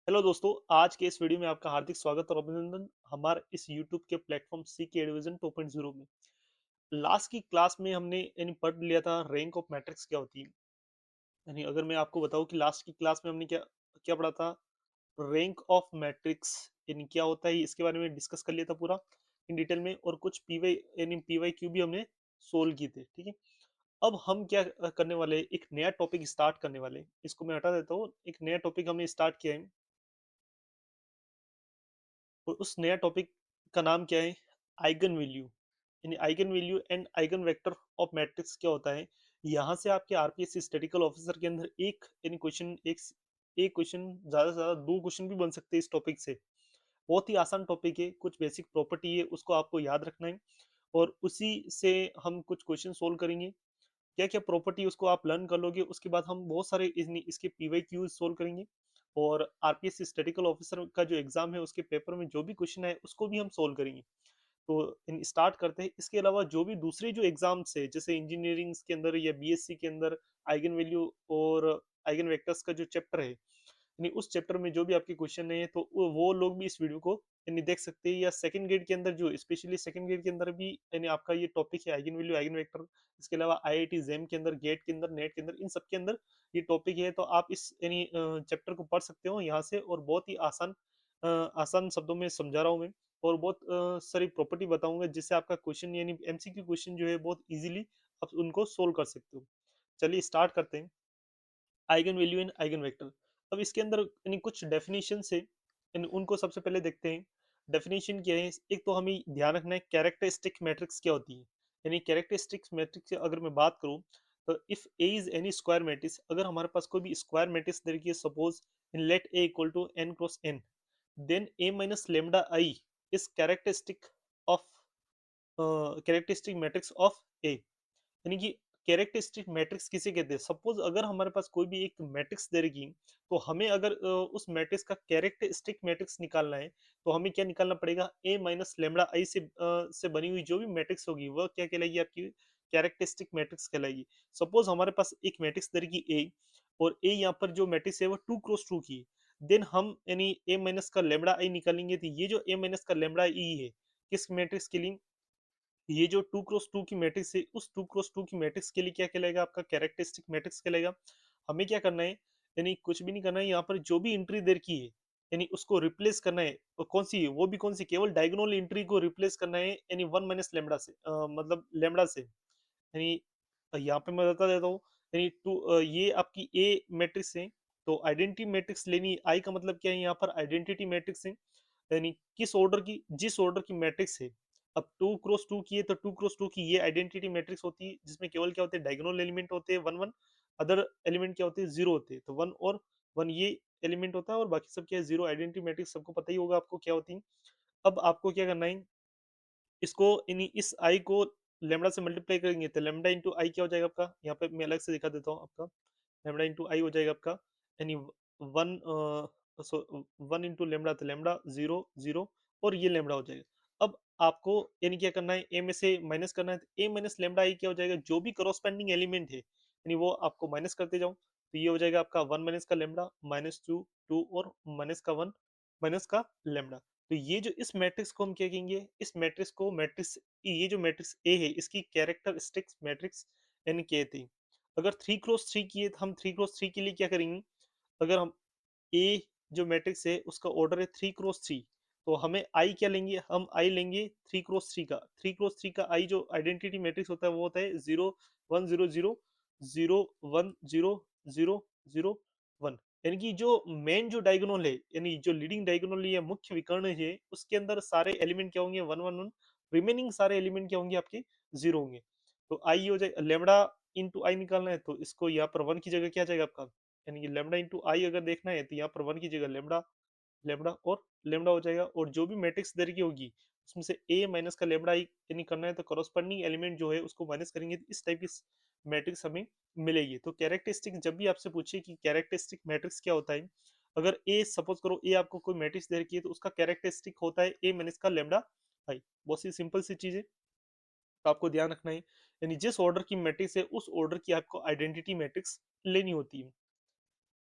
Hello दोस्तों, आज के इस वीडियो में आपका हार्दिक स्वागत और अभिनंदन हमारे इस यूट्यूब के प्लेटफॉर्म सीके एडुविजन 2.0 में। लास्ट की क्लास में हमने पढ़ लिया था रैंक ऑफ मैट्रिक्स क्या होती है। अगर मैं आपको बताऊं कि लास्ट की क्लास में हमने क्या क्या पढ़ा था, रैंक ऑफ मैट्रिक्स क्या होता है, इसके बारे में डिस्कस कर लिया था पूरा इन डिटेल में, और कुछ पीवाई पीवाई क्यू भी हमने सोल्व किए थे। ठीक है, अब हम क्या करने वाले हैं, एक नया टॉपिक स्टार्ट करने वाले हैं। इसको मैं हटा देता हूँ। एक नया टॉपिक हमने स्टार्ट किया है और उस नया टॉपिक का नाम क्या है, आइगन वैल्यू। यानी eigen value and eigen vector of matrix क्या होता है। यहाँ से आपके आरपीएस स्टैटिकल ऑफिसर के अंदर एक क्वेश्चन, एक क्वेश्चन, ज्यादा से ज्यादा दो क्वेश्चन भी बन सकते हैं इस टॉपिक से। बहुत ही आसान टॉपिक है, कुछ बेसिक प्रॉपर्टी है उसको आपको याद रखना है और उसी से हम कुछ क्वेश्चन सोल्व करेंगे। क्या क्या प्रॉपर्टी उसको आप लर्न कर लोगे, उसके बाद हम बहुत सारे इसके पीवाई क्यूज सोल्व करेंगे। और आरपीएस स्टैटिकल ऑफिसर का जो एग्जाम है उसके पेपर में जो भी क्वेश्चन है उसको भी हम सोल्व करेंगे। तो इन स्टार्ट करते हैं। इसके अलावा जो भी दूसरे जो एग्जाम्स है, जैसे इंजीनियरिंग के अंदर या बीएससी के अंदर आइगन वैल्यू और आइगन वेक्टर्स का जो चैप्टर है, यानी उस चैप्टर में जो भी आपके क्वेश्चन है तो वो लोग भी इस वीडियो को यानी देख सकते हैं। या सेकंड ग्रेड के अंदर, जो स्पेशली सेकंड ग्रेड के अंदर भी यानी आपका ये टॉपिक है आइगन वैल्यू आइगन वेक्टर। इसके अलावा आईआईटी जेम के अंदर, गेट के अंदर, नेट के अंदर, इन सब के अंदर ये टॉपिक है। तो आप इस चैप्टर को पढ़ सकते हो यहाँ से, और बहुत ही आसान शब्दों में समझा रहा हूँ मैं। और बहुत सारी प्रॉपर्टी बताऊंगा जिससे आपका क्वेश्चन यानी एमसीक्यू क्वेश्चन जो है बहुत इजीली आप उनको सोल्व कर सकते हो। चलिए स्टार्ट करते हैं, eigen value and eigen vector. अब इसके अंदर यानी कुछ डेफिनेशन है, यानी उनको सबसे पहले देखते हैं। डेफिनेशन क्या है, एक तो हमें ध्यान रखना है कैरेक्टरिस्टिक मैट्रिक्स क्या होती है। यानी कैरेक्टरिस्टिक मैट्रिक्स की अगर मैं बात करूं, तो if A is any square matrix, अगर हमारे पास कोई भी स्क्वायर मैट्रिक्स दे रखी है, सपोज इन let A equal to n cross n, then A minus lambda I is of characteristic matrix of A. यानी कि कैरेक्टरिस्टिक मैट्रिक्स किसे कहते हैं। सपोज अगर हमारे पास कोई भी एक मैट्रिक्स दे रही, तो हमें अगर उस मैट्रिक्स का कैरेक्टरिस्टिक मैट्रिक्स निकालना है, तो हमें क्या निकालना पड़ेगा, ए माइनस लेमडा आई से बनी हुई जो भी मैट्रिक्स होगी वह क्या कहलाएगी, आपकी कैरेक्टरिस्टिक मैट्रिक्स कहलाएगी। सपोज हमारे पास एक मैट्रिक्स दे रही ए, और ए यहाँ पर जो मैट्रिक्स है वो 2 क्रॉस 2 की है। देन हम यानी ए माइनस का लेमडा आई निकालेंगे, तो ये जो ए माइनस का लेमडा ई है किस मैट्रिक्स के लिए, ये जो 2 क्रॉस 2 की मैट्रिक्स है उस 2 क्रॉस 2 की मैट्रिक्स के लिए क्या कहलाएगा, आपका कैरेक्टरिस्टिक मैट्रिक्स कहलाएगा। हमें क्या करना है, यानी कुछ भी नहीं करना है, यहाँ पर जो भी एंट्री देर की है यानी उसको रिप्लेस करना है। और कौन सी, वो भी कौन सी, केवल डायगोनल एंट्री को रिप्लेस करना है, यानी वन माइनस लेमडा से, मतलब लेमडा से। यानी यहाँ पे मैं बता देता हूँ, यानी ये आपकी ए मैट्रिक्स है, तो आइडेंटिटी मैट्रिक्स लेनी। आई का मतलब क्या है, यहाँ पर आइडेंटिटी मैट्रिक्स है, यानी किस ऑर्डर की, जिस ऑर्डर की मैट्रिक्स है। अब 2 क्रॉस 2 की है तो 2 क्रॉस 2 की ये आइडेंटिटी मैट्रिक्स होती है, जिसमें केवल क्या होते हैं, डायगोनल एलिमेंट होते हैं वन वन, अदर एलिमेंट क्या होते हैं, जीरो होते हैं। तो वन और वन ये एलिमेंट होता है और बाकी सब क्या है, जीरो। आइडेंटिटी मैट्रिक्स सबको पता ही होगा आपको क्या होती है। अब आपको क्या करना है, इसको इस आई को लेमडा से मल्टीप्लाई करेंगे, तो लेमडा इंटू आई क्या हो जाएगा आपका, यहाँ पे मैं अलग से दिखा देता हूँ आपका। लेमडा इंटू आई हो जाएगा आपका, यानी वन, वन इंटू लेमडा, तो लेमडा जीरो जीरो, और ये लेमडा हो जाएगा। अब आपको यानी क्या करना है, ए में से माइनस करना है, तो ए माइनस लेमडा आई क्या हो जाएगा, जो भी करस्पॉन्डिंग एलिमेंट है यानी वो आपको माइनस करते जाओ। तो ये हो जाएगा आपका वन माइनस का लेमडा, माइनस टू टू, और माइनस का वन, माइनस का लेमडा। तो ये जो इस मैट्रिक्स को हम क्या कहेंगे, इस मैट्रिक्स को मैट्रिक्स, ये जो मैट्रिक्स ए है इसकी कैरेक्टरिस्टिक्स मैट्रिक्स यानी कहते हैं। अगर 3 क्रॉस 3 की है तो हम 3 क्रॉस 3 के लिए क्या करेंगे, अगर हम ए जो मैट्रिक्स है उसका ऑर्डर है 3 क्रॉस 3, तो हमें आई क्या लेंगे, हम आई लेंगे 3 क्रॉस 3 का। 3 क्रॉस 3 का आई जो आइडेंटिटी मैट्रिक्स होता है वो होता है 0 1 0 0 0 1 0 0 0 1। यानी कि जो मेन जो डायगोनल है, यानी जो लीडिंग डायगोनल या मुख्य विकर्ण है, उसके अंदर सारे एलिमेंट क्या होंगे, 1 1 1। रिमेनिंग सारे एलिमेंट क्या होंगे, आपके जीरो होंगे। तो आई हो जाए लेमडा इंटू आई निकालना है, तो इसको यहाँ पर वन की जगह क्या आ जाएगा आपका, यानी कि लेमडा इंटू आई अगर देखना है तो यहाँ पर वन की जगह लेमडा, लेमडा और लेमडा हो जाएगा। और जो भी मैट्रिक्स दे रखी होगी उसमें से ए माइनस का लेमडा आई यानी करना है, तो करस्पॉन्डिंग एलिमेंट जो है उसको माइनस करेंगे, तो इस टाइप की मैट्रिक्स हमें मिलेगी। तो कैरेक्टरिस्टिक जब भी आपसे पूछे कि कैरेक्टरिस्टिक मैट्रिक्स क्या होता है, अगर ए सपोज करो ए आपको कोई मैट्रिक्स दे रखी है, तो उसका कैरेक्टरिस्टिक होता है ए माइनस का लेमडा आई। बहुत सी सिंपल सी चीज है, तो आपको ध्यान रखना है। यानी जिस ऑर्डर की मैट्रिक्स है उस ऑर्डर की आपको आइडेंटिटी मैट्रिक्स लेनी होती है।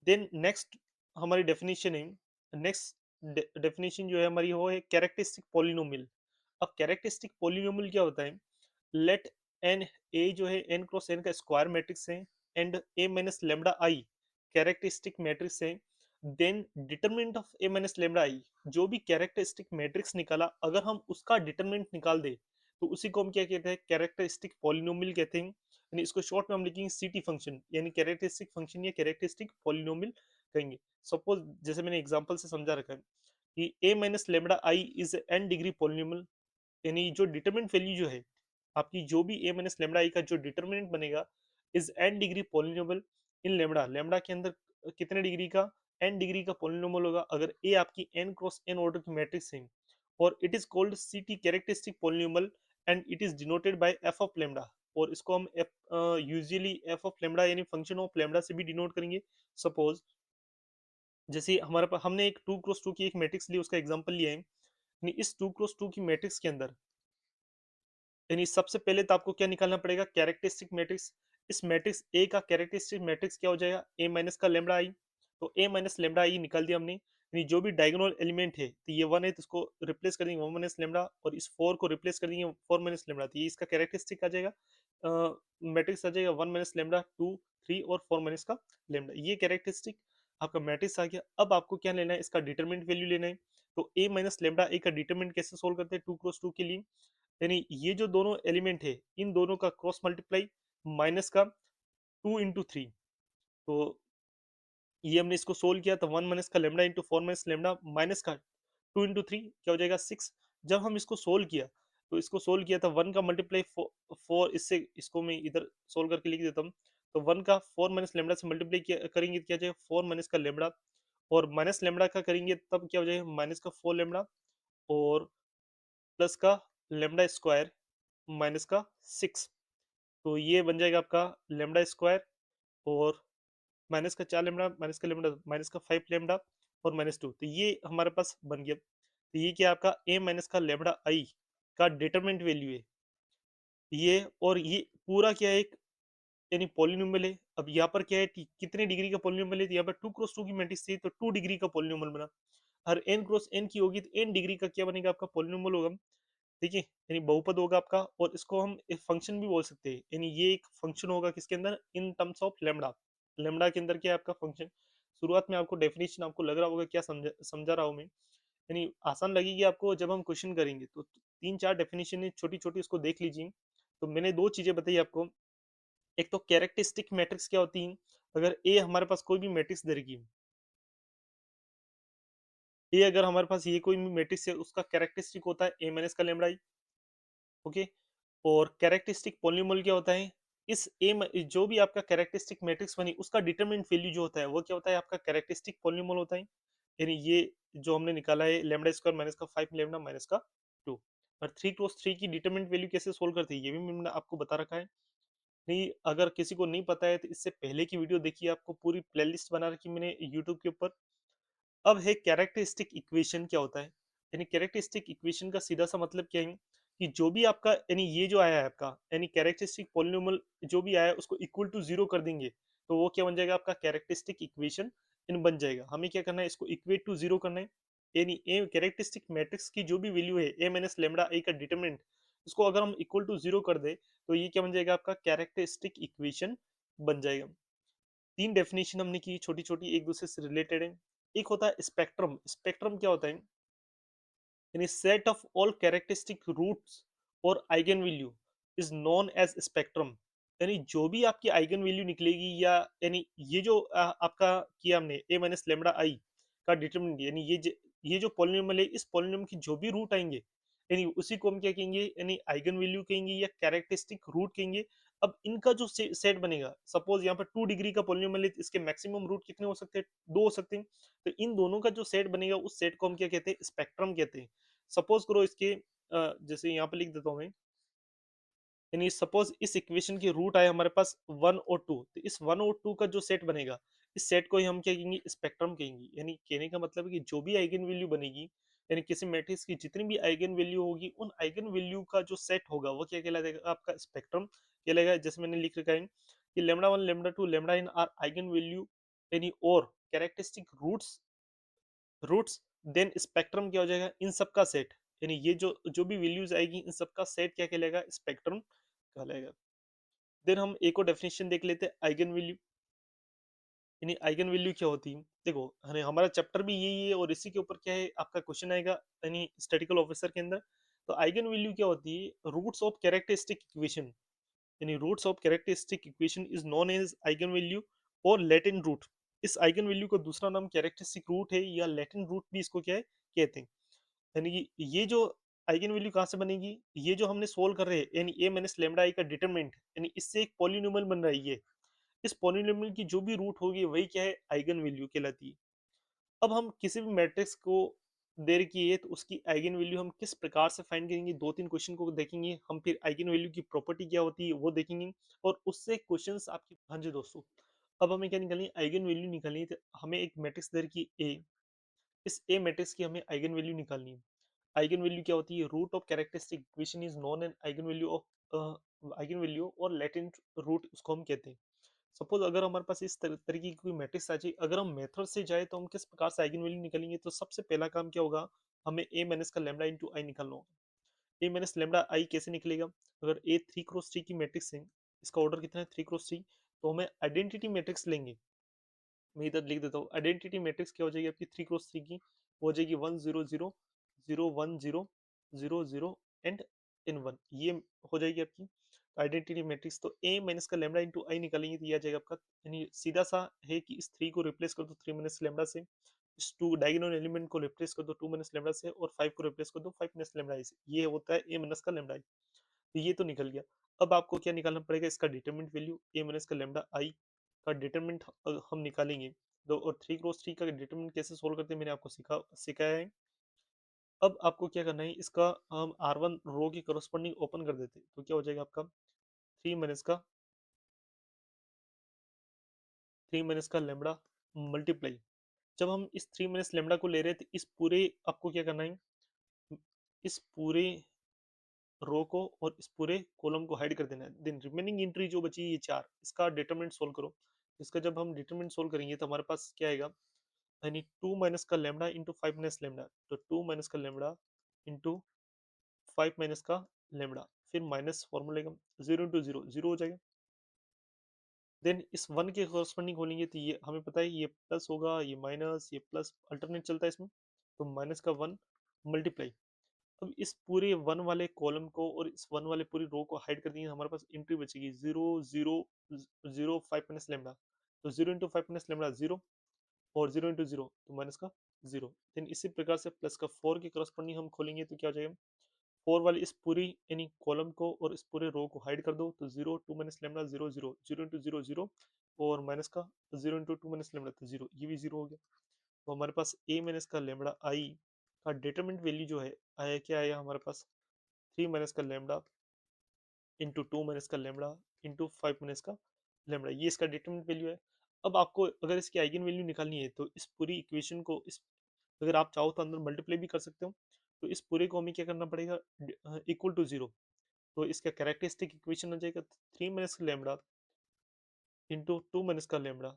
देन नेक्स्ट हमारी डेफिनेशन है, नेक्स्ट डेफिनेशन जो है हमारी वो है कैरेक्टरिस्टिक पॉलिनोमियल। अब कैरेक्टरिस्टिक पॉलिनोमियल क्या होता है? लेट एन, ए जो है एन क्रॉस एन का स्क्वायर मैट्रिक्स है and A minus lambda I characteristic matrix है, then determinant of A minus lambda I, जो भी कैरेक्टरिस्टिक मैट्रिक्स निकाला अगर हम उसका डिटरमिनेंट निकाल दे तो उसी को हम क्या कहते हैं? कैरेक्टरिस्टिक पॉलिनोमियल कहते हैं। यानी इसको शॉर्ट में हम लिखेंगे सीटी फंक्शन, यानी कैरेक्टरिस्टिक फंक्शन या कैरेक्टरिस्टिक पॉलिनोमियल कहेंगे। सपोज जैसे मैंने एग्जांपल से समझा रखा है कि a minus lambda I is an degree polynomial, यानी जो डिटरमिनेंट वैल्यू जो है आपकी, जो भी a माइनस लेमडा आई का जो डिटरमिनेंट बनेगा is an degree polynomial in lambda, lambda के अंदर कितने डिग्री का? एन डिग्री का पॉलिनोमियल होगा अगर a आपकी n क्रॉस n ऑर्डर की मैट्रिक्स है, और it is called ct characteristic polynomial and it is denoted by f of lambda, और इसको हम यूजुअली f ऑफ लेमडा यानी फंक्शन ऑफ लेमडा से भी डिनोट करेंगे। सपोज जैसे हमारे पास हमने एक 2 क्रॉस 2 की एक मैट्रिक्स ली, उसका एग्जांपल लिया है, यानी इस 2 क्रॉस 2 की मैट्रिक्स के अंदर यानी सबसे पहले तो आपको क्या निकालना पड़ेगा? Characteristic matrix. इस मैट्रिक्स ए का कैरेक्टरिस्टिक मैट्रिक्स क्या हो जाएगा? ए माइनस का लेमडा आई। तो ए माइनस लेमडा आई निकाल दिया हमने, यानी जो भी डायगोनल एलिमेंट है तो ये वन है तो इसको रिप्लेस कर देंगे वन माइनस लेमडा, और इस फोर को रिप्लेस कर देंगे फोर माइनस लेमडा, तो ये इसका कैरेक्टरिस्टिक आ जाएगा। मैट्रिक्स आ जाएगा one minus lambda two three और फोर माइनस का लेमडा, ये कैरेक्टरिस्टिक आपका मैट्रिक्स आ गया। अब आपको क्या लेना है? इसका डिटरमिनेंट वैल्यू लेना है। तो ए माइनस लेमडा ए का डिटरमिनेंट कैसे सोल्व करते हैं 2 क्रॉस 2 के लिए? यानी ये जो दोनों एलिमेंट है इन दोनों का क्रॉस मल्टीप्लाई माइनस का 2 into 3, तो ये हमने इसको सोल्व किया तो वन माइनस का lambda into four minus lambda minus का 2 into 3 क्या हो जाएगा? 6। जब हम इसको सोल्व किया तो इसको सोल्व किया था वन का मल्टीप्लाई फोर, इससे इसको मैं इधर सोल्व करके लिख देता हूँ। तो वन का फोर माइनस लेमडा से मल्टीप्लाई किया करेंगे तो क्या हो जाएगा? फोर माइनस का लेमडा, और माइनस लेमडा का करेंगे तब क्या हो जाएगा? माइनस का फोर लेमडा, और प्लस का लेमडा स्क्वायर माइनस का 6, तो ये बन जाएगा आपका लेमडा स्क्वायर, और माइनस का 4 लेमडा माइनस का लेमडा माइनस का 5 लेमडा और माइनस 2, तो ये हमारे पास बन गया। तो ये क्या आपका ए माइनस का लेमडा आई का डिटरमिनेंट वैल्यू है ये, और ये पूरा क्या है? एक यानी पॉलिनोमियल है। अब यहाँ पर क्या है कि कितने डिग्री का पॉलिनोमियल है? तो यहाँ पर 2 क्रॉस 2 की मैट्रिक्स थी तो 2 डिग्री का पॉलिनोमियल बना। हर n क्रॉस n की होगी तो n डिग्री का क्या बनेगा? आपका पॉलिनोमियल होगा। ठीक है, यानी बहुपद होगा आपका, और इसको हम एक फंक्शन भी बोल सकते हैं, यानी ये एक फंक्शन होगा किसके अंदर? In terms of lambda, lambda के अंदर क्या है आपका फंक्शन। शुरुआत में आपको डेफिनेशन आपको लग रहा होगा क्या समझा समझा रहा हूँ मैं, यानी आसान लगेगी आपको जब हम क्वेश्चन करेंगे तो तीन चार डेफिनेशन है छोटी छोटी, उसको देख लीजिए। तो मैंने दो चीजें बताई आपको, एक तो कैरेक्टरिस्टिक मैट्रिक्स क्या होती है, अगर ए हमारे पास कोई भी मैट्रिक्स दे रही, ए अगर हमारे पास ये कोई भी मैट्रिक्स है उसका कैरेक्टरिस्टिक होता है ए माइनस का लेमडा आई। ओके, और कैरेक्टरिस्टिक पॉलिनोमियल क्या होता है? इस जो भी आपका कैरेक्टरिस्टिक मैट्रिक्स बनी उसका डिटरमिनेंट वैल्यू जो होता है वो क्या होता है? आपका कैरेक्टरिस्टिक पॉलिनोमियल होता है। यानी ये जो हमने निकाला है लेमडा स्क्वायर माइनस का 5 लेमडा माइनस का 2, और 3 क्रॉस 3 की डिटरमिनेंट वैल्यू कैसे सोल्व करते हैं ये भी मैंने आपको बता रखा है। नहीं, अगर किसी को नहीं पता है तो इससे पहले की वीडियो देखिए, आपको पूरी प्लेलिस्ट बना रखी मैंने यूट्यूब के ऊपर। अब है कैरेक्टरिस्टिक इक्वेशन क्या होता है? यानी कैरेक्टरिस्टिक इक्वेशन का सीधा सा मतलब क्या है कि जो भी आपका यानी ये जो आया है आपका यानी कैरेक्टरिस्टिक पॉलिनोमियल जो भी आया है उसको इक्वल टू जीरो कर देंगे तो वो क्या बन जाएगा? आपका कैरेक्टरिस्टिक इक्वेशन इन बन जाएगा। हमें क्या करना है? इसको इक्वेट टू जीरो करना है, यानी ए कैरेक्टरिस्टिक मैट्रिक्स की जो भी वैल्यू है ए माइनस लेमडा ए का डिटरमिनेंट, उसको अगर हम इक्वल टू जीरो कर दे तो ये क्या बन जाएगा? आपका कैरेक्टरिस्टिक इक्वेशन बन जाएगा। तीन डेफिनेशन हमने की छोटी छोटी, एक दूसरे से रिलेटेड है। एक होता है स्पेक्ट्रम। स्पेक्ट्रम क्या होता है? यानी set of all characteristic roots और eigen value is known as spectrum, यानी जो भी आपकी आइगन वैल्यू निकलेगी या यानी ये जो आपका किया हमने ए माइनस लेमडा आई का डिटरमिनेंट, यानी ये जो पॉलिनोमियल है इस पॉलिनोमियल की जो भी रूट आएंगे यानी उसी को हम क्या कहेंगे? यानी आइगन वैल्यू कहेंगे या कैरेक्टरिस्टिक रूट कहेंगे। अब इनका जो सेट बनेगा, सपोज यहाँ पर 2 डिग्री का पॉलिनोमियल है, इसके मैक्सिमम रूट कितने हो सकते हैं? 2 हो सकते हैं। तो इन दोनों का जो सेट बनेगा उस सेट को हम क्या कहते हैं? स्पेक्ट्रम कहते हैं। सपोज करो इसके जैसे यहाँ पे लिख देता हूँ मैं, यानी सपोज इस इक्वेशन की रूट आए हमारे पास वन और टू, तो इस वन और टू का जो सेट बनेगा इस सेट को ही हम क्या कहेंगे? स्पेक्ट्रम कहेंगे। यानी कहने का मतलब है कि जो भी आइगन वैल्यू बनेगी यानी किसी मैट्रिक्स की जितनी भी आइगन वैल्यू होगी उन आइगन वैल्यू का जो सेट होगा वो क्या कहलाएगा? आपका स्पेक्ट्रम कहलाएगा। जैसे मैंने लिख रखा है कि lambda one lambda two lambda n are eigen value यानी और characteristic roots roots, then spectrum क्या हो जाएगा, इन सब का सेट, यानी ये जो जो भी वैल्यूज आएगी इन सब का सेट क्या कहलाएगा, स्पेक्ट्रम कहलाएगा। देन हम एक और डेफिनेशन देख लेते हैं, आइगन वैल्यू। यानी आइगन वैल्यू क्या होती है, देखो हमारा चैप्टर भी यही है और इसी के ऊपर क्या है आपका क्वेश्चन आएगा यानी स्टैटिकल ऑफिसर के अंदर। तो आइगन वैल्यू क्या होती है, रूट्स ऑफ कैरेक्टरिस्टिक इक्वेशन, यानी roots of characteristic equation is known as eigen value और लैटिन रूट। इस आइगन वैल्यू का दूसरा नाम कैरेक्टरिस्टिक रूट है या लैटिन रूट भी इसको क्या है कहते हैं। यानी कि ये जो आइगन वैल्यू कहाँ से बनेगी, ये जो हमने सोल्व कर रहे हैं यानी ए माइनस लेमडा आई का डिटरमिनेंट, यानी इससे एक पॉलिनोमियल बन रहा है ये, इस पॉलिनोमियल की जो भी रूट होगी वही क्या है आइगन वैल्यू कहलाती है। अब हम किसी भी मैट्रिक्स को दे रखी है तो उसकी आइगन वैल्यू हम किस प्रकार से फाइंड करेंगे, दो तीन क्वेश्चन को देखेंगे हम, फिर आइगन वैल्यू की प्रॉपर्टी क्या होती है वो देखेंगे और उससे क्वेश्चंस आपकी। हाँ जी दोस्तों, अब हमें क्या निकालनी है, आइगन वैल्यू निकालनी है। तो हमें एक मैट्रिक्स दे रखी है ए, इस ए मैट्रिक्स की हमें आइगन वैल्यू निकालनी है। आइगन वैल्यू क्या होती है, root of characteristic equation is known an eigen value of eigen value और लैटिन रूट उसको हम कहते हैं। सपोज अगर हमारे पास इस तरीके की कोई मैट्रिक्स आ जाए, अगर हम मेथड से जाए तो हम किस प्रकार से आइगन वैल्यू निकालेंगे, तो सबसे पहला काम क्या होगा, हमें ए माइनस का लेमडा इंटू आई निकालना होगा। ए माइनस लेमडा आई कैसे निकलेगा, अगर ए 3x3 की मैट्रिक्स है, इसका ऑर्डर कितना है 3x3, तो हमें आइडेंटिटी मैट्रिक्स लेंगे। मैं इधर लिख देता हूँ, आइडेंटिटी मैट्रिक्स क्या हो जाएगी आपकी 3x3 की, वो हो जाएगी 1 0 0 0 1 0 0 0 एंड इन 1, ये हो जाएगी आपकी आइडेंटिटी मैट्रिक्स। तो ए माइनस का लेमडा इंटू आई निकालेंगे तो ये आ जाएगा आपका, यानी सीधा सा है कि इस 3 को रिप्लेस कर दो 3 माइनस लेमडा से, इस 2 डायगोनल एलिमेंट को रिप्लेस कर दो 2 माइनस लेमडा से, और 5 को रिप्लेस कर दो 5 माइनस लेमडा आई से, ये होता है ए माइनस का लेमडा आई। तो ये तो निकल गया। अब आपको क्या निकालना पड़ेगा, इसका डिटरमिनेंट वैल्यू ए माइनस का लेमडा आई का डिटरमिनेंट हम निकालेंगे। दो और 3x3 का डिटरमिनेंट कैसे सोल्व करते हैं मैंने आपको सिखाया है। अब आपको क्या करना है, इसका हम R1 रो की करस्पॉन्डिंग ओपन कर देते हैं, तो क्या हो जाएगा आपका 3 माइनस का 3 माइनस का लेमडा मल्टीप्लाई। जब हम इस 3 माइनस लेमडा को ले रहे थे, इस पूरे आपको क्या करना है, इस पूरे रो को और इस पूरे कॉलम को हाइड कर देना है। देन रिमेनिंग एंट्री जो बची है ये 4, इसका डिटरमिनेंट सोल्व करो। इसका जब हम डिटरमिनेंट सोल्व करेंगे तो हमारे पास क्या आएगा, यानी 2 माइनस का लेमडा इंटू 5 माइनस लेमडा, तो 2 माइनस का लेमडा इंटू 5 माइनस का लेमडा, फिर माइनस फॉर्मूले का 0 इंटू 0 0 हो जाएगा। देन इस 1 के कॉरस्पॉन्डिंग खोलेंगे तो ये हमें पता है ये प्लस होगा, ये माइनस, ये प्लस अल्टरनेट चलता है इसमें, तो माइनस का 1 मल्टीप्लाई। अब इस पूरे 1 वाले कॉलम को और इस 1 वाले पूरी रो को हाइड कर देंगे, हमारे पास एंट्री बचेगी 0 0 0 5 माइनस लेमडा, तो 0 इंटू 5 माइनस लेमडा 0, और 0 इंटू 0 तो माइनस का 0। देन इसी प्रकार से प्लस का 4 के करस्पॉन्डिंग हम खोलेंगे तो क्या हो जाएगा, 4 वाली इस पूरी यानी कॉलम को और इस पूरे रो को हाइड कर दो, तो 0 2 माइनस लेमडा 0 0 0 इंटू 0 0, और माइनस का 0 इंटू 2 माइनस लेमडा तो 0, ये भी 0 हो गया। तो हमारे पास ए माइनस का लेमडा आई का डिटरमिनेंट वैल्यू जो है आया, क्या आया हमारे पास 3 माइनस का लेमडा इंटू 2 माइनस का लेमडा इंटू 5 माइनस का लेमडा, ये इसका डिटरमिनेंट वैल्यू है। अब आपको अगर इसकी आइगन वैल्यू निकालनी है तो इस पूरी इक्वेशन को इस, अगर आप चाहो तो अंदर मल्टीप्लाई भी कर सकते हो, तो इस पूरे को हमें क्या करना पड़ेगा, इक्वल टू 0। तो इसका कैरेक्टरिस्टिक इक्वेशन हो जाएगा 3 माइनस का लेमडा इंटू 2 माइनस का लेमडा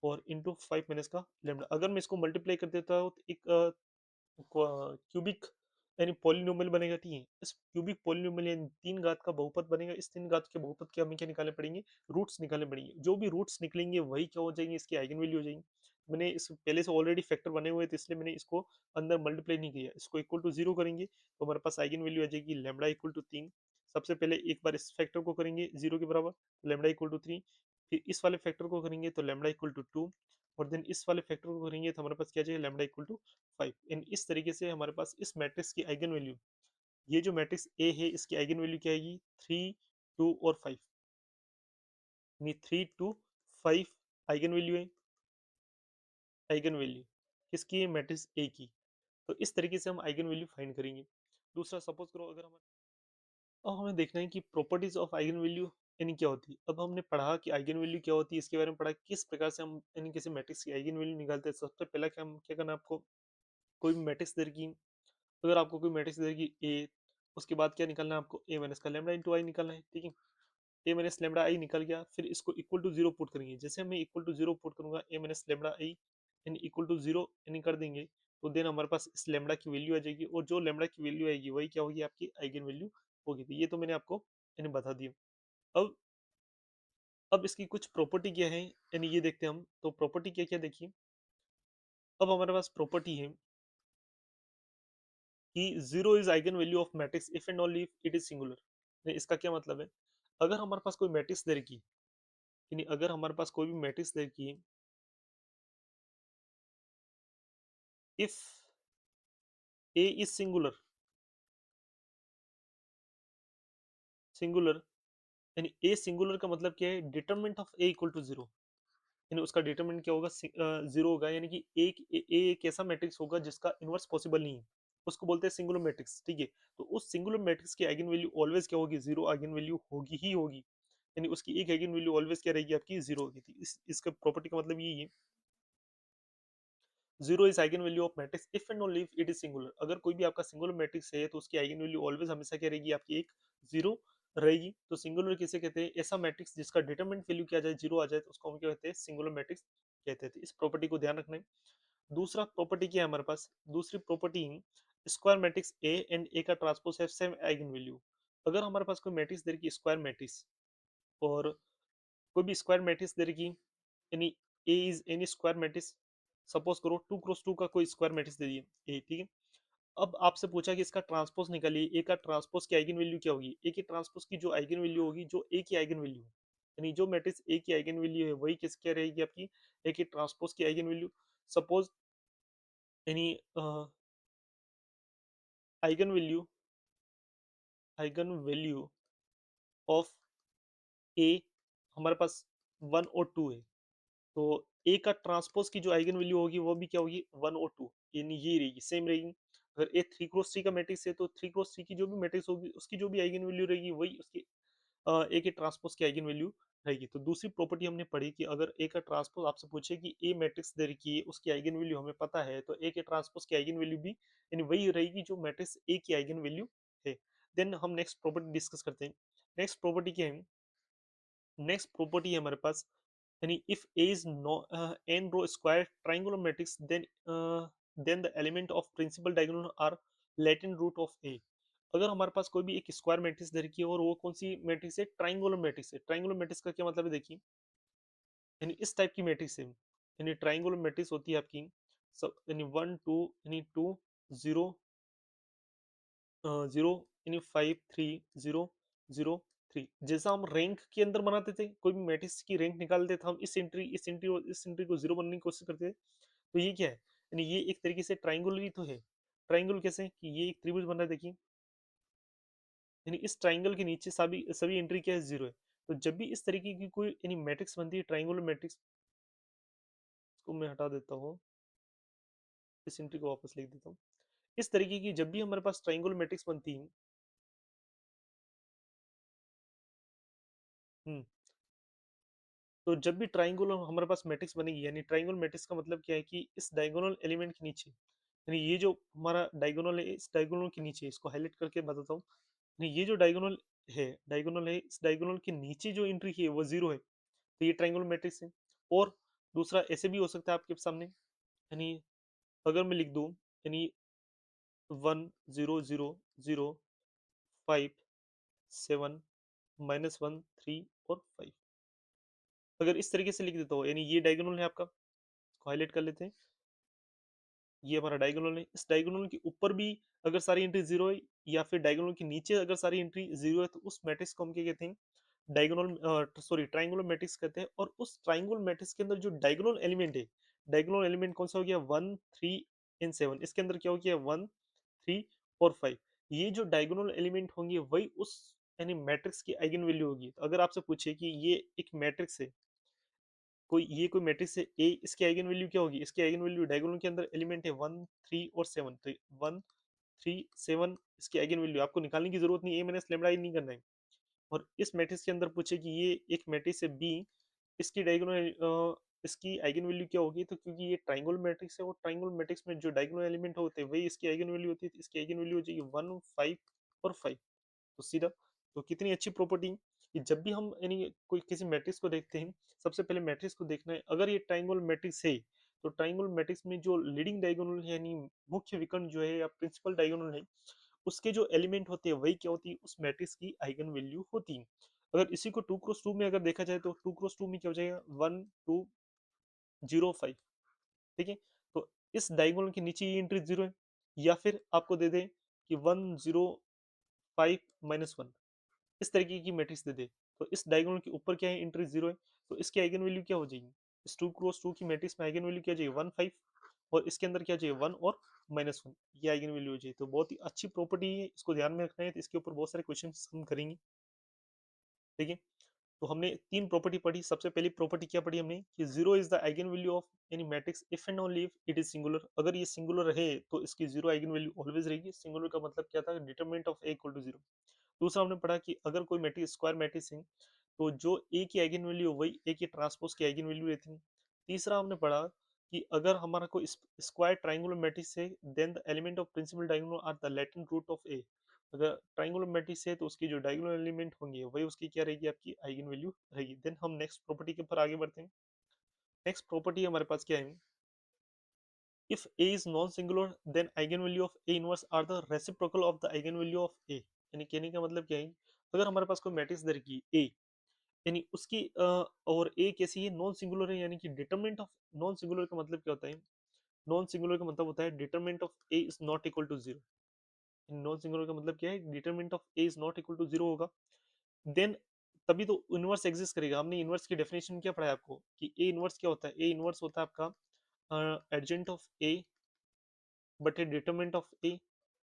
और इंटू 5 माइनस का लेमडा। अगर मैं इसको मल्टीप्लाई कर देता हूँ तो एक क्यूबिक यानी पॉलिनोमियल बनेगा, ठीक है। इस क्यूबिक पॉलिनोमियल यानी 3 घात का बहुपद बनेगा, इस 3 घात के बहुपद के हमें क्या निकालने पड़ेंगे, रूट्स निकालने पड़ेंगे। जो भी रूट्स निकलेंगे वही क्या हो जाएंगे, इसकी आइगन वैल्यू हो जाएंगी। मैंने इस पहले से ऑलरेडी फैक्टर बने हुए थे इसलिए मैंने इसको अंदर मल्टीप्लाई नहीं किया, इसको इक्वल टू 0 करेंगे तो हमारे पास आइगन वैल्यू आ जाएगी लेमडा इक्वल टू 3। सबसे पहले एक बार इस फैक्टर को करेंगे 0 के बराबर, लेमडा इक्वल टू 3, फिर इस वाले फैक्टर को करेंगे तो लेमडा इक्वल टू 2, और देन इस वाले फैक्टर को करेंगे तो हमारे पास क्या जाएगा लेमडा इक्वल टू 5। इन इस तरीके से हमारे पास इस मैट्रिक्स की आइगन वैल्यू, ये जो मैट्रिक्स ए है इसकी आइगन वैल्यू क्या आएगी 3 2 और 5, यानी 3 2 5 आइगन वैल्यू है, आइगन वैल्यू किसकी है, मैट्रिक्स ए की। तो इस तरीके से हम आइगन वैल्यू फाइंड करेंगे। दूसरा सपोज करो अगर हम, अब हमें देखना है कि प्रॉपर्टीज ऑफ आइगन वैल्यू यानी क्या होती है। अब हमने पढ़ा कि आइगन वैल्यू क्या होती है, इसके बारे में पढ़ा किस प्रकार से हम यानी किसी मैट्रिक्स की आइगन वैल्यू निकालते हैं। सबसे पहला क्या हम क्या करना है आपको, कोई भी मैट्रिक्स दे रखी, अगर आपको कोई मैट्रिक्स दे रखी ए, उसके बाद क्या निकालना है आपको, ए माइनस का लेमडा इंटू आई निकालना है, ठीक है। ए माइनस लेमडा आई निकल गया, फिर इसको इक्वल टू 0 पुट करेंगे। जैसे मैं इक्वल टू 0 पुट करूंगा ए माइनस लेमडा आई, यानी इक्वल टू 0 यानी कर देंगे, तो देन हमारे पास इस लैम्ब्डा की वैल्यू आ जाएगी, और जो लैम्ब्डा की वैल्यू आएगी वही क्या होगी, आपकी आइगन वैल्यू होगी। तो ये तो मैंने आपको यानी बता दिया। अब इसकी कुछ प्रॉपर्टी क्या है, यानी ये देखते हैं हम। तो प्रॉपर्टी क्या क्या देखिए। अब हमारे पास प्रॉपर्टी है कि zero is eigen value of matrix if and only if it is singular. इसका क्या मतलब है, अगर हमारे पास कोई मैट्रिक्स दे रखी, यानी अगर हमारे पास कोई भी मैट्रिक्स दे रखी है, if A is singular, singular यानी ए सिंगुलर का मतलब क्या है, determinant of A equal to zero, यानी उसका डिटरमिनेंट क्या होगा, जीरो होगा। यानी कि एक ऐसा मैट्रिक्स होगा जिसका इनवर्स पॉसिबल नहीं है, उसको बोलते हैं सिंगुलर मैट्रिक्स, ठीक है। तो उस सिंगुलर मैट्रिक्स की आइगन वैल्यू ऑलवेज क्या होगी, जीरो आइगन वैल्यू होगी ही होगी, यानी उसकी एक आइगन वैल्यू ऑलवेज क्या रहेगी, आपकी जीरो होगी। थी इसका प्रॉपर्टी का मतलब यही है, zero is eigen value of matrix if and only if it is singular. अगर कोई भी आपका सिंगुलर मैट्रिक्स है तो उसकी आइगन वैल्यू ऑलवेज हमेशा क्या रहेगी, आपकी एक जीरो रहेगी। तो सिंगुलर किसे कहते हैं, ऐसा मैट्रिक्स जिसका डिटरमिनेंट वैल्यू क्या आ जाए, जीरो आ जाए, तो उसको हम क्या कहते हैं, सिंगुलर मैट्रिक्स कहते हैं। इस प्रॉपर्टी को ध्यान रखना है। दूसरा प्रॉपर्टी क्या है हमारे पास, दूसरी property square matrix A and A का ट्रांसपोज है सेम आइगन वैल्यू। अगर हमारे पास कोई मैट्रिक्स दे रखी स्क्वायर मैट्रिक्स, और कोई भी स्क्वायर मैट्रिक्स दे रखी, यानी A is any square matrix, suppose करो 2 क्रॉस 2 का कोई स्क्वायर मैट्रिक्स दे दिए ए, ठीक है। अब आपसे पूछा कि इसका ट्रांसपोज निकालिए, ए का ट्रांसपोज की आइगन वैल्यू क्या होगी, ए की ट्रांसपोज की जो आइगन वैल्यू होगी, जो ए की आइगन वैल्यू है, यानी जो मैट्रिक्स ए की आइगन वैल्यू है वही किस क्या रहेगी, आपकी ए की ट्रांसपोज की आइगन वैल्यू। सपोज यानी eigen value, eigen value of A हमारे पास 1 और 2 है, तो ए का ट्रांसपोज की जो आइगन वैल्यू होगी वो भी क्या होगी, 1 और 2, यानी ये रहेगी, सेम रहेगी। अगर ए 3 क्रॉस 3 का मैट्रिक्स है तो 3 क्रॉस 3 की जो भी मैट्रिक्स होगी उसकी जो भी आइगन वैल्यू रहेगी वही उसकी ए के ट्रांसपोज की आइगन वैल्यू रहेगी। तो दूसरी प्रॉपर्टी हमने पढ़ी कि अगर ए का ट्रांसपोज आपसे पूछे कि ए मैट्रिक्स दे रखी है, उसकी आइगन वैल्यू हमें पता है, तो ए के ट्रांसपोज की आइगन वैल्यू भी यानी वही रहेगी जो मैट्रिक्स ए की आइगन वैल्यू है। देन हम नेक्स्ट प्रॉपर्टी डिस्कस करते हैं। नेक्स्ट प्रॉपर्टी क्या है, नेक्स्ट प्रॉपर्टी है हमारे पास, यानी if A is no n row square triangular matrix then the element of principal diagonal are latent root of A. अगर हमारे पास कोई भी एक स्क्वायर मैट्रिक्स दे रखी है और वो कौन सी मैट्रिक्स है, ट्रायंगुलर मैट्रिक्स है। ट्रायंगुलर मैट्रिक्स का क्या मतलब है, देखिए यानी इस टाइप की मैट्रिक्स है, यानी ट्रायंगुलर मैट्रिक्स होती है आपकी सब, यानी 1 2 यानी 2 0 0 यानी 5 3 0 0 3। जैसा हम रैंक के अंदर बनाते थे, कोई भी मैट्रिक्स की रैंक निकालते थे, हम इस एंट्री और इस एंट्री को जीरो बनने की कोशिश करते थे। तो ये क्या है, यानी ये एक तरीके से ट्राइंगुलर ही तो है। ट्राइंगल कैसे कि ये एक त्रिभुज बन रहा है, देखिए यानी इस ट्राइंगल के नीचे सभी सभी एंट्री क्या है, जीरो है। तो जब भी इस तरीके की कोई यानी मैट्रिक्स बनती है, ट्राइंगुलर मैट्रिक्स, को मैं हटा देता हूँ, इस एंट्री को वापस लिख देता हूँ। इस तरीके की जब भी हमारे पास ट्राइंगुलर मैट्रिक्स बनती है, हम्म, तो जब भी ट्राइंगुलर हमारे पास मैट्रिक्स बनेगी, यानी ट्राइंगुलर मैट्रिक्स का मतलब क्या है कि इस डायगोनल एलिमेंट के नीचे, यानी ये जो हमारा डायगोनल है, इस डायगोनल के नीचे, इसको हाईलाइट करके बताता हूँ, यानी ये जो डायगोनल है, इस डायगोनल के नीचे जो एंट्री है वो जीरो है, तो ये ट्राइंगुलर मैट्रिक्स है। और दूसरा ऐसे भी हो सकता है आपके सामने, यानी अगर मैं लिख दूं, यानी 1 0 0 0 5 7 -1 3 और 5, अगर इस तरीके से लिख देता हूँ, यानी ये डायगोनल है आपका, इसको हाईलाइट कर लेते हैं, ये हमारा डायगोनल है। इस डायगोनल के ऊपर भी अगर सारी एंट्री जीरो है, या फिर डायगोनल के नीचे अगर सारी एंट्री जीरो है, तो उस मैट्रिक्स को हम क्या कहते हैं, डायगोनल सॉरी ट्राइंगुलर मैट्रिक्स कहते हैं। और उस ट्राइंगुलर मैट्रिक्स के अंदर जो डायगोनल एलिमेंट है, डायगोनल एलिमेंट कौन सा हो गया, 1 3 एंड 7, इसके अंदर क्या हो गया, 1 3 और 5। ये जो डायगोनल एलिमेंट होंगे वही उस यानी मैट्रिक्स की आइगन वैल्यू होगी। तो अगर आपसे पूछे कि ये एक मैट्रिक्स है, कोई मैट्रिक्स है ए, इसकी आइगन वैल्यू क्या होगी, इसकी आइगन वैल्यू डायगोनल के अंदर एलिमेंट है 1 3 और 7, तो 1 3 7 इसकी आइगन वैल्यू आपको निकालने की जरूरत नहीं, ए माइनस लेमडा ही नहीं करना है। और इस मैट्रिक्स के अंदर पूछे कि ये एक मैट्रिक्स है बी, इसकी डायगोनल इसकी आइगन वैल्यू क्या होगी, तो क्योंकि ये ट्राइंगुलर मैट्रिक्स है और ट्राइंगुलर मैट्रिक्स में जो डायगोनल एलिमेंट होते हैं वही इसकी आइगन वैल्यू होती है, तो इसकी आइगन वैल्यू हो जाएगी 1 5 और 5। तो सीधा, तो कितनी अच्छी प्रॉपर्टी कि जब भी हम यानी कोई किसी मैट्रिक्स को देखते हैं, सबसे पहले मैट्रिक्स को देखना है, अगर ये ट्राइंगुलर मैट्रिक्स है तो ट्रायंगुलर मैट्रिक्स में जो लीडिंग डायगोनल यानी मुख्य विकर्ण जो है या प्रिंसिपल डायगोनल है, उसके जो एलिमेंट होते हैं वही क्या होती है, उस मैट्रिक्स की आइगन वैल्यू होती है। अगर इसी को 2 क्रॉस 2 में अगर देखा जाए तो 2 क्रॉस 2 में क्या हो जाएगा, 1 2 0 5। ठीक है, तो इस डायगोनल के नीचे ये एंट्री 0 है, या फिर आपको दे दे कि 1 0 5 माइनस 1, इस तरीके की मैट्रिक्स दे दे, तो इस डायगोनल के ऊपर क्या है, एंट्री 0 है, तो इसकी आइगन वैल्यू क्या हो जाएगी, इस 2 क्रॉस 2 की मैट्रिक्स में आइगन वैल्यू क्या चाहिए, 1 5, और इसके अंदर क्या चाहिए, 1 और माइनस 1, ये आइगन वैल्यू हो जाए। तो बहुत ही अच्छी प्रॉपर्टी है, इसको ध्यान में रखना है, तो इसके ऊपर बहुत सारे क्वेश्चन हम करेंगे। ठीक है, तो हमने तीन प्रॉपर्टी पढ़ी। सबसे पहली प्रॉपर्टी क्या पढ़ी हमने, कि zero is the eigen value of any matrix if and only if it is singular. अगर ये सिंगुलर है तो इसकी जीरो आइगन वैल्यू ऑलवेज रहेगी। सिंगुलर का मतलब क्या था, determinant of A equal to zero. दूसरा हमने पढ़ा कि अगर कोई मैट्रिक्स स्क्वायर मैट्रिक्स है तो जो ए की आइगन वैल्यू वही ए की ट्रांसपोज की आइगन वैल्यू रहती है। तीसरा हमने पढ़ा कि अगर हमारा कोई स्क्वायर ट्राइंगुलर मैट्रिक्स है, then the element of principal diagonal are the latent root of A. अगर ट्राइंगुलर मैट्रिक्स है तो उसकी जो डायगोनल एलिमेंट होंगे वही उसकी क्या रहेगी, आपकी आइगन वैल्यू रहेगी। देन हम नेक्स्ट प्रॉपर्टी के ऊपर आगे बढ़ते हैं। नेक्स्ट प्रॉपर्टी हमारे पास क्या है, if a is non-singular then eigenvalue of a inverse are the reciprocal of the eigenvalue of a। यानी कहने का मतलब क्या है, अगर हमारे पास कोई मैट्रिक्स दे रखी है a, यानी उसकी और a कैसी है, नॉन सिंगुलर है, यानी कि डिटरमिनेंट ऑफ नॉन सिंगुलर का मतलब क्या होता है, नॉन सिंगुलर का मतलब होता है determinant of a is not equal to zero. Non singular का मतलब क्या है, determinant of a is not equal to zero होगा, देन तभी तो इनवर्स एग्जिस्ट करेगा। हमने इनवर्स की डेफिनेशन क्या पढ़ा है आपको, कि ए इनवर्स क्या होता है, ए इनवर्स होता है आपका एडजेंट ऑफ ए बटे डिटरमिनेंट ऑफ ए।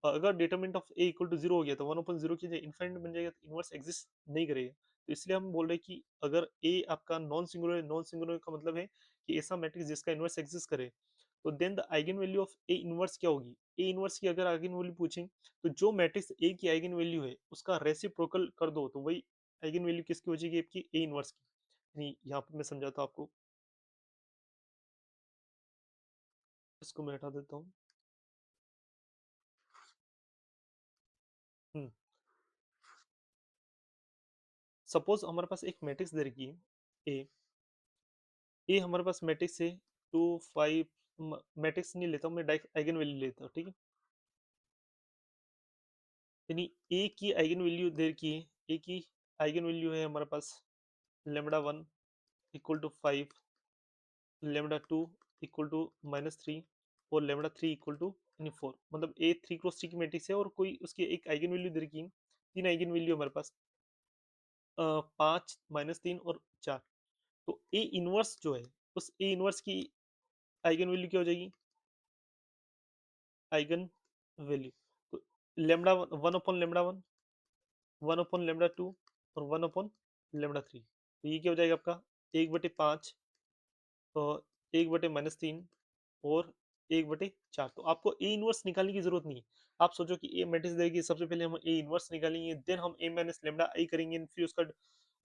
अगर determinant of A equal to zero हो गया तो वन अपन जीरो की जगह इनफाइनाइट बन जाएगा, तो इनवर्स एग्जिस्ट नहीं करेगा। तो इसलिए हम बोल रहे हैं कि अगर ए आपका नॉन सिंगुलर है, नॉन सिंगुलर का मतलब है कि ऐसा मैट्रिक्स जिसका इनवर्स एग्जिस्ट करे, तो then the eigen value of A inverse क्या होगी, ए इनवर्स की अगर आइगन वैल्यू पूछें तो जो मैट्रिक्स ए की आइगन वैल्यू है उसका रेसिप्रोकल कर दो, तो वही आइगन वैल्यू किसकी हो जाएगी, आपकी ए इनवर्स की। यानी यहाँ पर मैं समझाता हूँ आपको, इसको मैं हटा देता हूँ। सपोज हमारे पास एक मैट्रिक्स दे रखी है ए, ए हमारे पास मैट्रिक्स है 2 5, मैट्रिक्स नहीं लेता हूँ मैं, डायरेक्ट आइगन वैल्यू लेता हूँ। ठीक है, यानी ए की आइगन वैल्यू दे रखी है, ए की आइगन वैल्यू है हमारे पास lambda 1 equal to 5, lambda 2 equal to minus 3, और लेमडा 3 इक्वल टू यानी 4। मतलब ए 3 क्रॉस 3 की मैट्रिक्स है और कोई उसकी एक आइगन वैल्यू दे रखी है, तीन आइगन वैल्यू हमारे पास 5 माइनस 3 और 4। तो ए इनवर्स जो है, उस ए इनवर्स की आइगन वैल्यू क्या हो जाएगी, आइगन वैल्यू, तो lambda one upon lambda one, one upon lambda two, और वन अपॉन लेमडा थ्री। तो ये क्या हो जाएगा आपका, एक बटे पाँच, और एक बटे माइनस तीन, और एक बटे चार। तो आपको ए इनवर्स निकालने की जरूरत नहीं है। आप सोचो कि ए मैट्रिक्स देगी, सबसे पहले हम ए इनवर्स निकालेंगे, देन हम ए माइनस लेमडा आई करेंगे, फिर उसका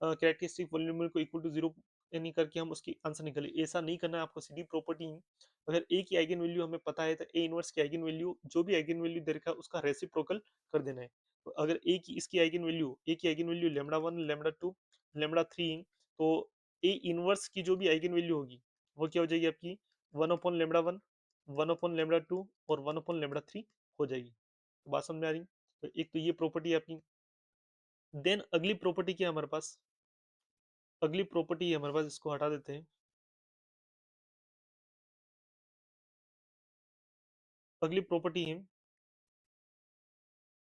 कैरेक्टरिस्टिक पॉलिनोमियल को इक्वल टू जीरो यानी करके हम उसकी आंसर निकाले। ऐसा नहीं करना है आपको, सीधी प्रॉपर्टी है। अगर ए की आइगन वैल्यू हमें पता है तो ए इनवर्स की आइगन वैल्यू जो भी आइगन वैल्यू दे रखा है उसका रेसिप्रोकल कर देना है। तो अगर ए की इसकी आइगन वैल्यू, ए की eigen value lambda one lambda two lambda three, तो ए इनवर्स की जो भी आइगन वैल्यू होगी वो क्या हो जाएगी आपकी, one upon lambda one, one upon lambda two, और वन अपॉन लेमडा थ्री हो जाएगी। तो बात समझ में आ रही, तो एक तो ये प्रॉपर्टी है आपकी। देन अगली प्रॉपर्टी क्या है हमारे पास, अगली प्रॉपर्टी है हमारे पास, इसको हटा देते हैं। अगली प्रॉपर्टी है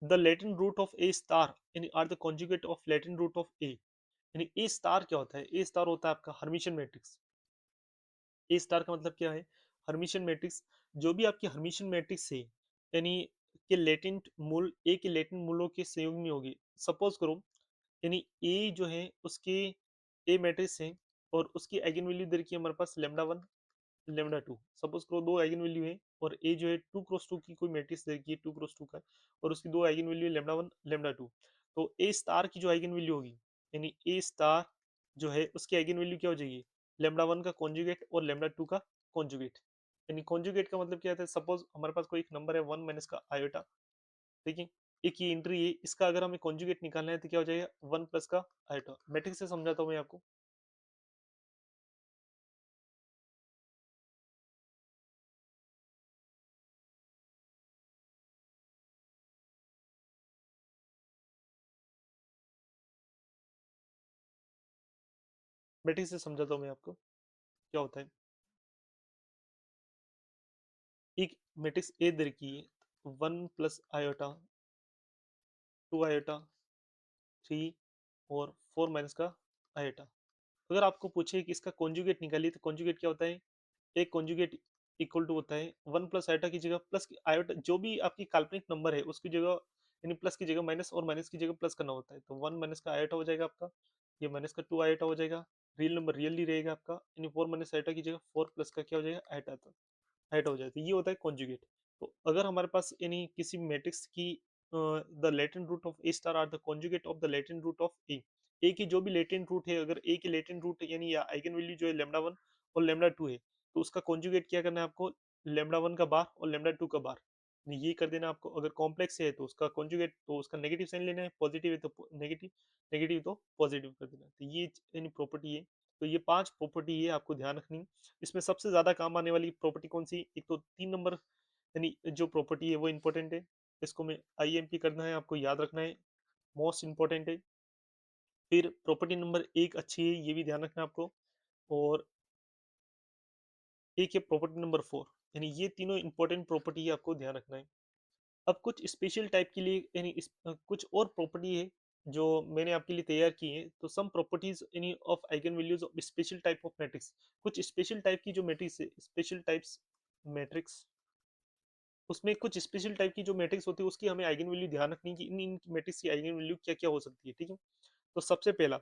the latent root of A star यानी are the conjugate of latent root of A. यानी ए स्टार क्या होता है, ए स्टार होता है आपका हर्मिशियन मैट्रिक्स। ए स्टार का मतलब क्या है, हर्मिशियन मैट्रिक्स। जो भी आपकी हर्मिशियन मैट्रिक्स है, यानी के लेटेंट मूल ए के लेटेंट मूलों के संयोग में होगी। सपोज करो, यानी ए जो है उसके ए मैट्रिक्स है, और उसकी आइगन वैल्यू दे रखी है हमारे पास lambda one lambda two. Suppose करो दो आइगन वैल्यू है, और ए जो है टू क्रॉस टू की कोई मैट्रिक्स दे रखी है, टू क्रॉस टू का, और उसकी दो आइगन वैल्यू है लेमडा वन लेमडा टू। तो ए स्टार की जो आइगन वैल्यू होगी, यानी ए स्टार जो है उसकी आइगन वैल्यू क्या हो जाएगी, लेमडा वन का कॉन्जुगेट और लेमडा टू का कॉन्जुगेट। यानी कॉन्जुगेट का मतलब क्या है, सपोज हमारे पास कोई एक नंबर है वन माइनस का आयोटा। ठीक है, एक ये एंट्री है, इसका अगर हमें कॉन्जुगेट निकालना है तो क्या हो जाएगा, वन प्लस का आयोटा। मैट्रिक्स से समझाता हूँ मैं आपको। मैट्रिक्स से समझाता हूँ मैं आपको क्या होता है। एक मैट्रिक्स ए दे रखी है, 1 + आयोटा, 2 आयोटा, 3 और 4 - का आयोटा। अगर आपको पूछे कि इसका कॉन्जुगेट निकालिए, तो कॉन्जुगेट क्या होता है? एक कॉन्जुगेट इक्वल टू होता है 1 + आयोटा की जगह प्लस आयोटा, जो भी आपकी काल्पनिक नंबर है उसकी जगह, यानी प्लस की जगह माइनस और माइनस की जगह प्लस करना होता है। तो 1 - का आयोटा हो जाएगा आपका, ये -का 2 आयोटा हो जाएगा। रियल नंबर रियल ही रहेगा आपका, यानी 4 - आयोटा की जगह 4 प्लस का क्या हो जाएगा, आयोटा। हाइट हो जाती है, ये होता है कॉन्जुगेट। तो अगर हमारे पास यानी किसी मैट्रिक्स की the latent root of A star are the conjugate of the latent root of A की जो भी लेटेंट रूट है, अगर ए की लेटेंट रूट यानी या आइगन वैल्यू जो है λ1 और λ2 है, तो उसका कॉन्जुगेट क्या करना है आपको, λ1 का बार और λ2 का बार, ये कर देना आपको। अगर कॉम्प्लेक्स है तो उसका कॉन्जुगेट, तो उसका नेगेटिव साइन लेना है, पॉजिटिव है तो नेगेटिव, नेगेटिव तो पॉजिटिव कर देना। तो ये यानी प्रॉपर्टी है। तो ये 5 प्रॉपर्टी है, आपको ध्यान रखनी। इसमें सबसे ज्यादा काम आने वाली प्रॉपर्टी कौन सी, एक तो 3 नंबर यानी जो प्रॉपर्टी है वो इंपॉर्टेंट है, इसको में आईएमपी करना है, आपको याद रखना है, मोस्ट इंपॉर्टेंट है। फिर प्रॉपर्टी नंबर 1 अच्छी है, ये भी ध्यान रखना है आपको। और एक है प्रॉपर्टी नंबर 4, यानी ये तीनों इंपॉर्टेंट प्रॉपर्टी है, आपको ध्यान रखना है। अब कुछ स्पेशल टाइप के लिए यानी कुछ और प्रॉपर्टी है जो मैंने आपके लिए तैयार की है। तो सम प्रॉपर्टीज यानी of eigen values of special type of matrix, कुछ स्पेशल टाइप की जो मैट्रिक्स है, स्पेशल टाइप्स मैट्रिक्स, उसमें कुछ स्पेशल टाइप की जो मैट्रिक्स होती है उसकी हमें आइगन वैल्यू ध्यान रखनी है कि इन इन मैट्रिक्स की आइगन वैल्यू क्या क्या हो सकती है, ठीक है। तो सबसे पहला,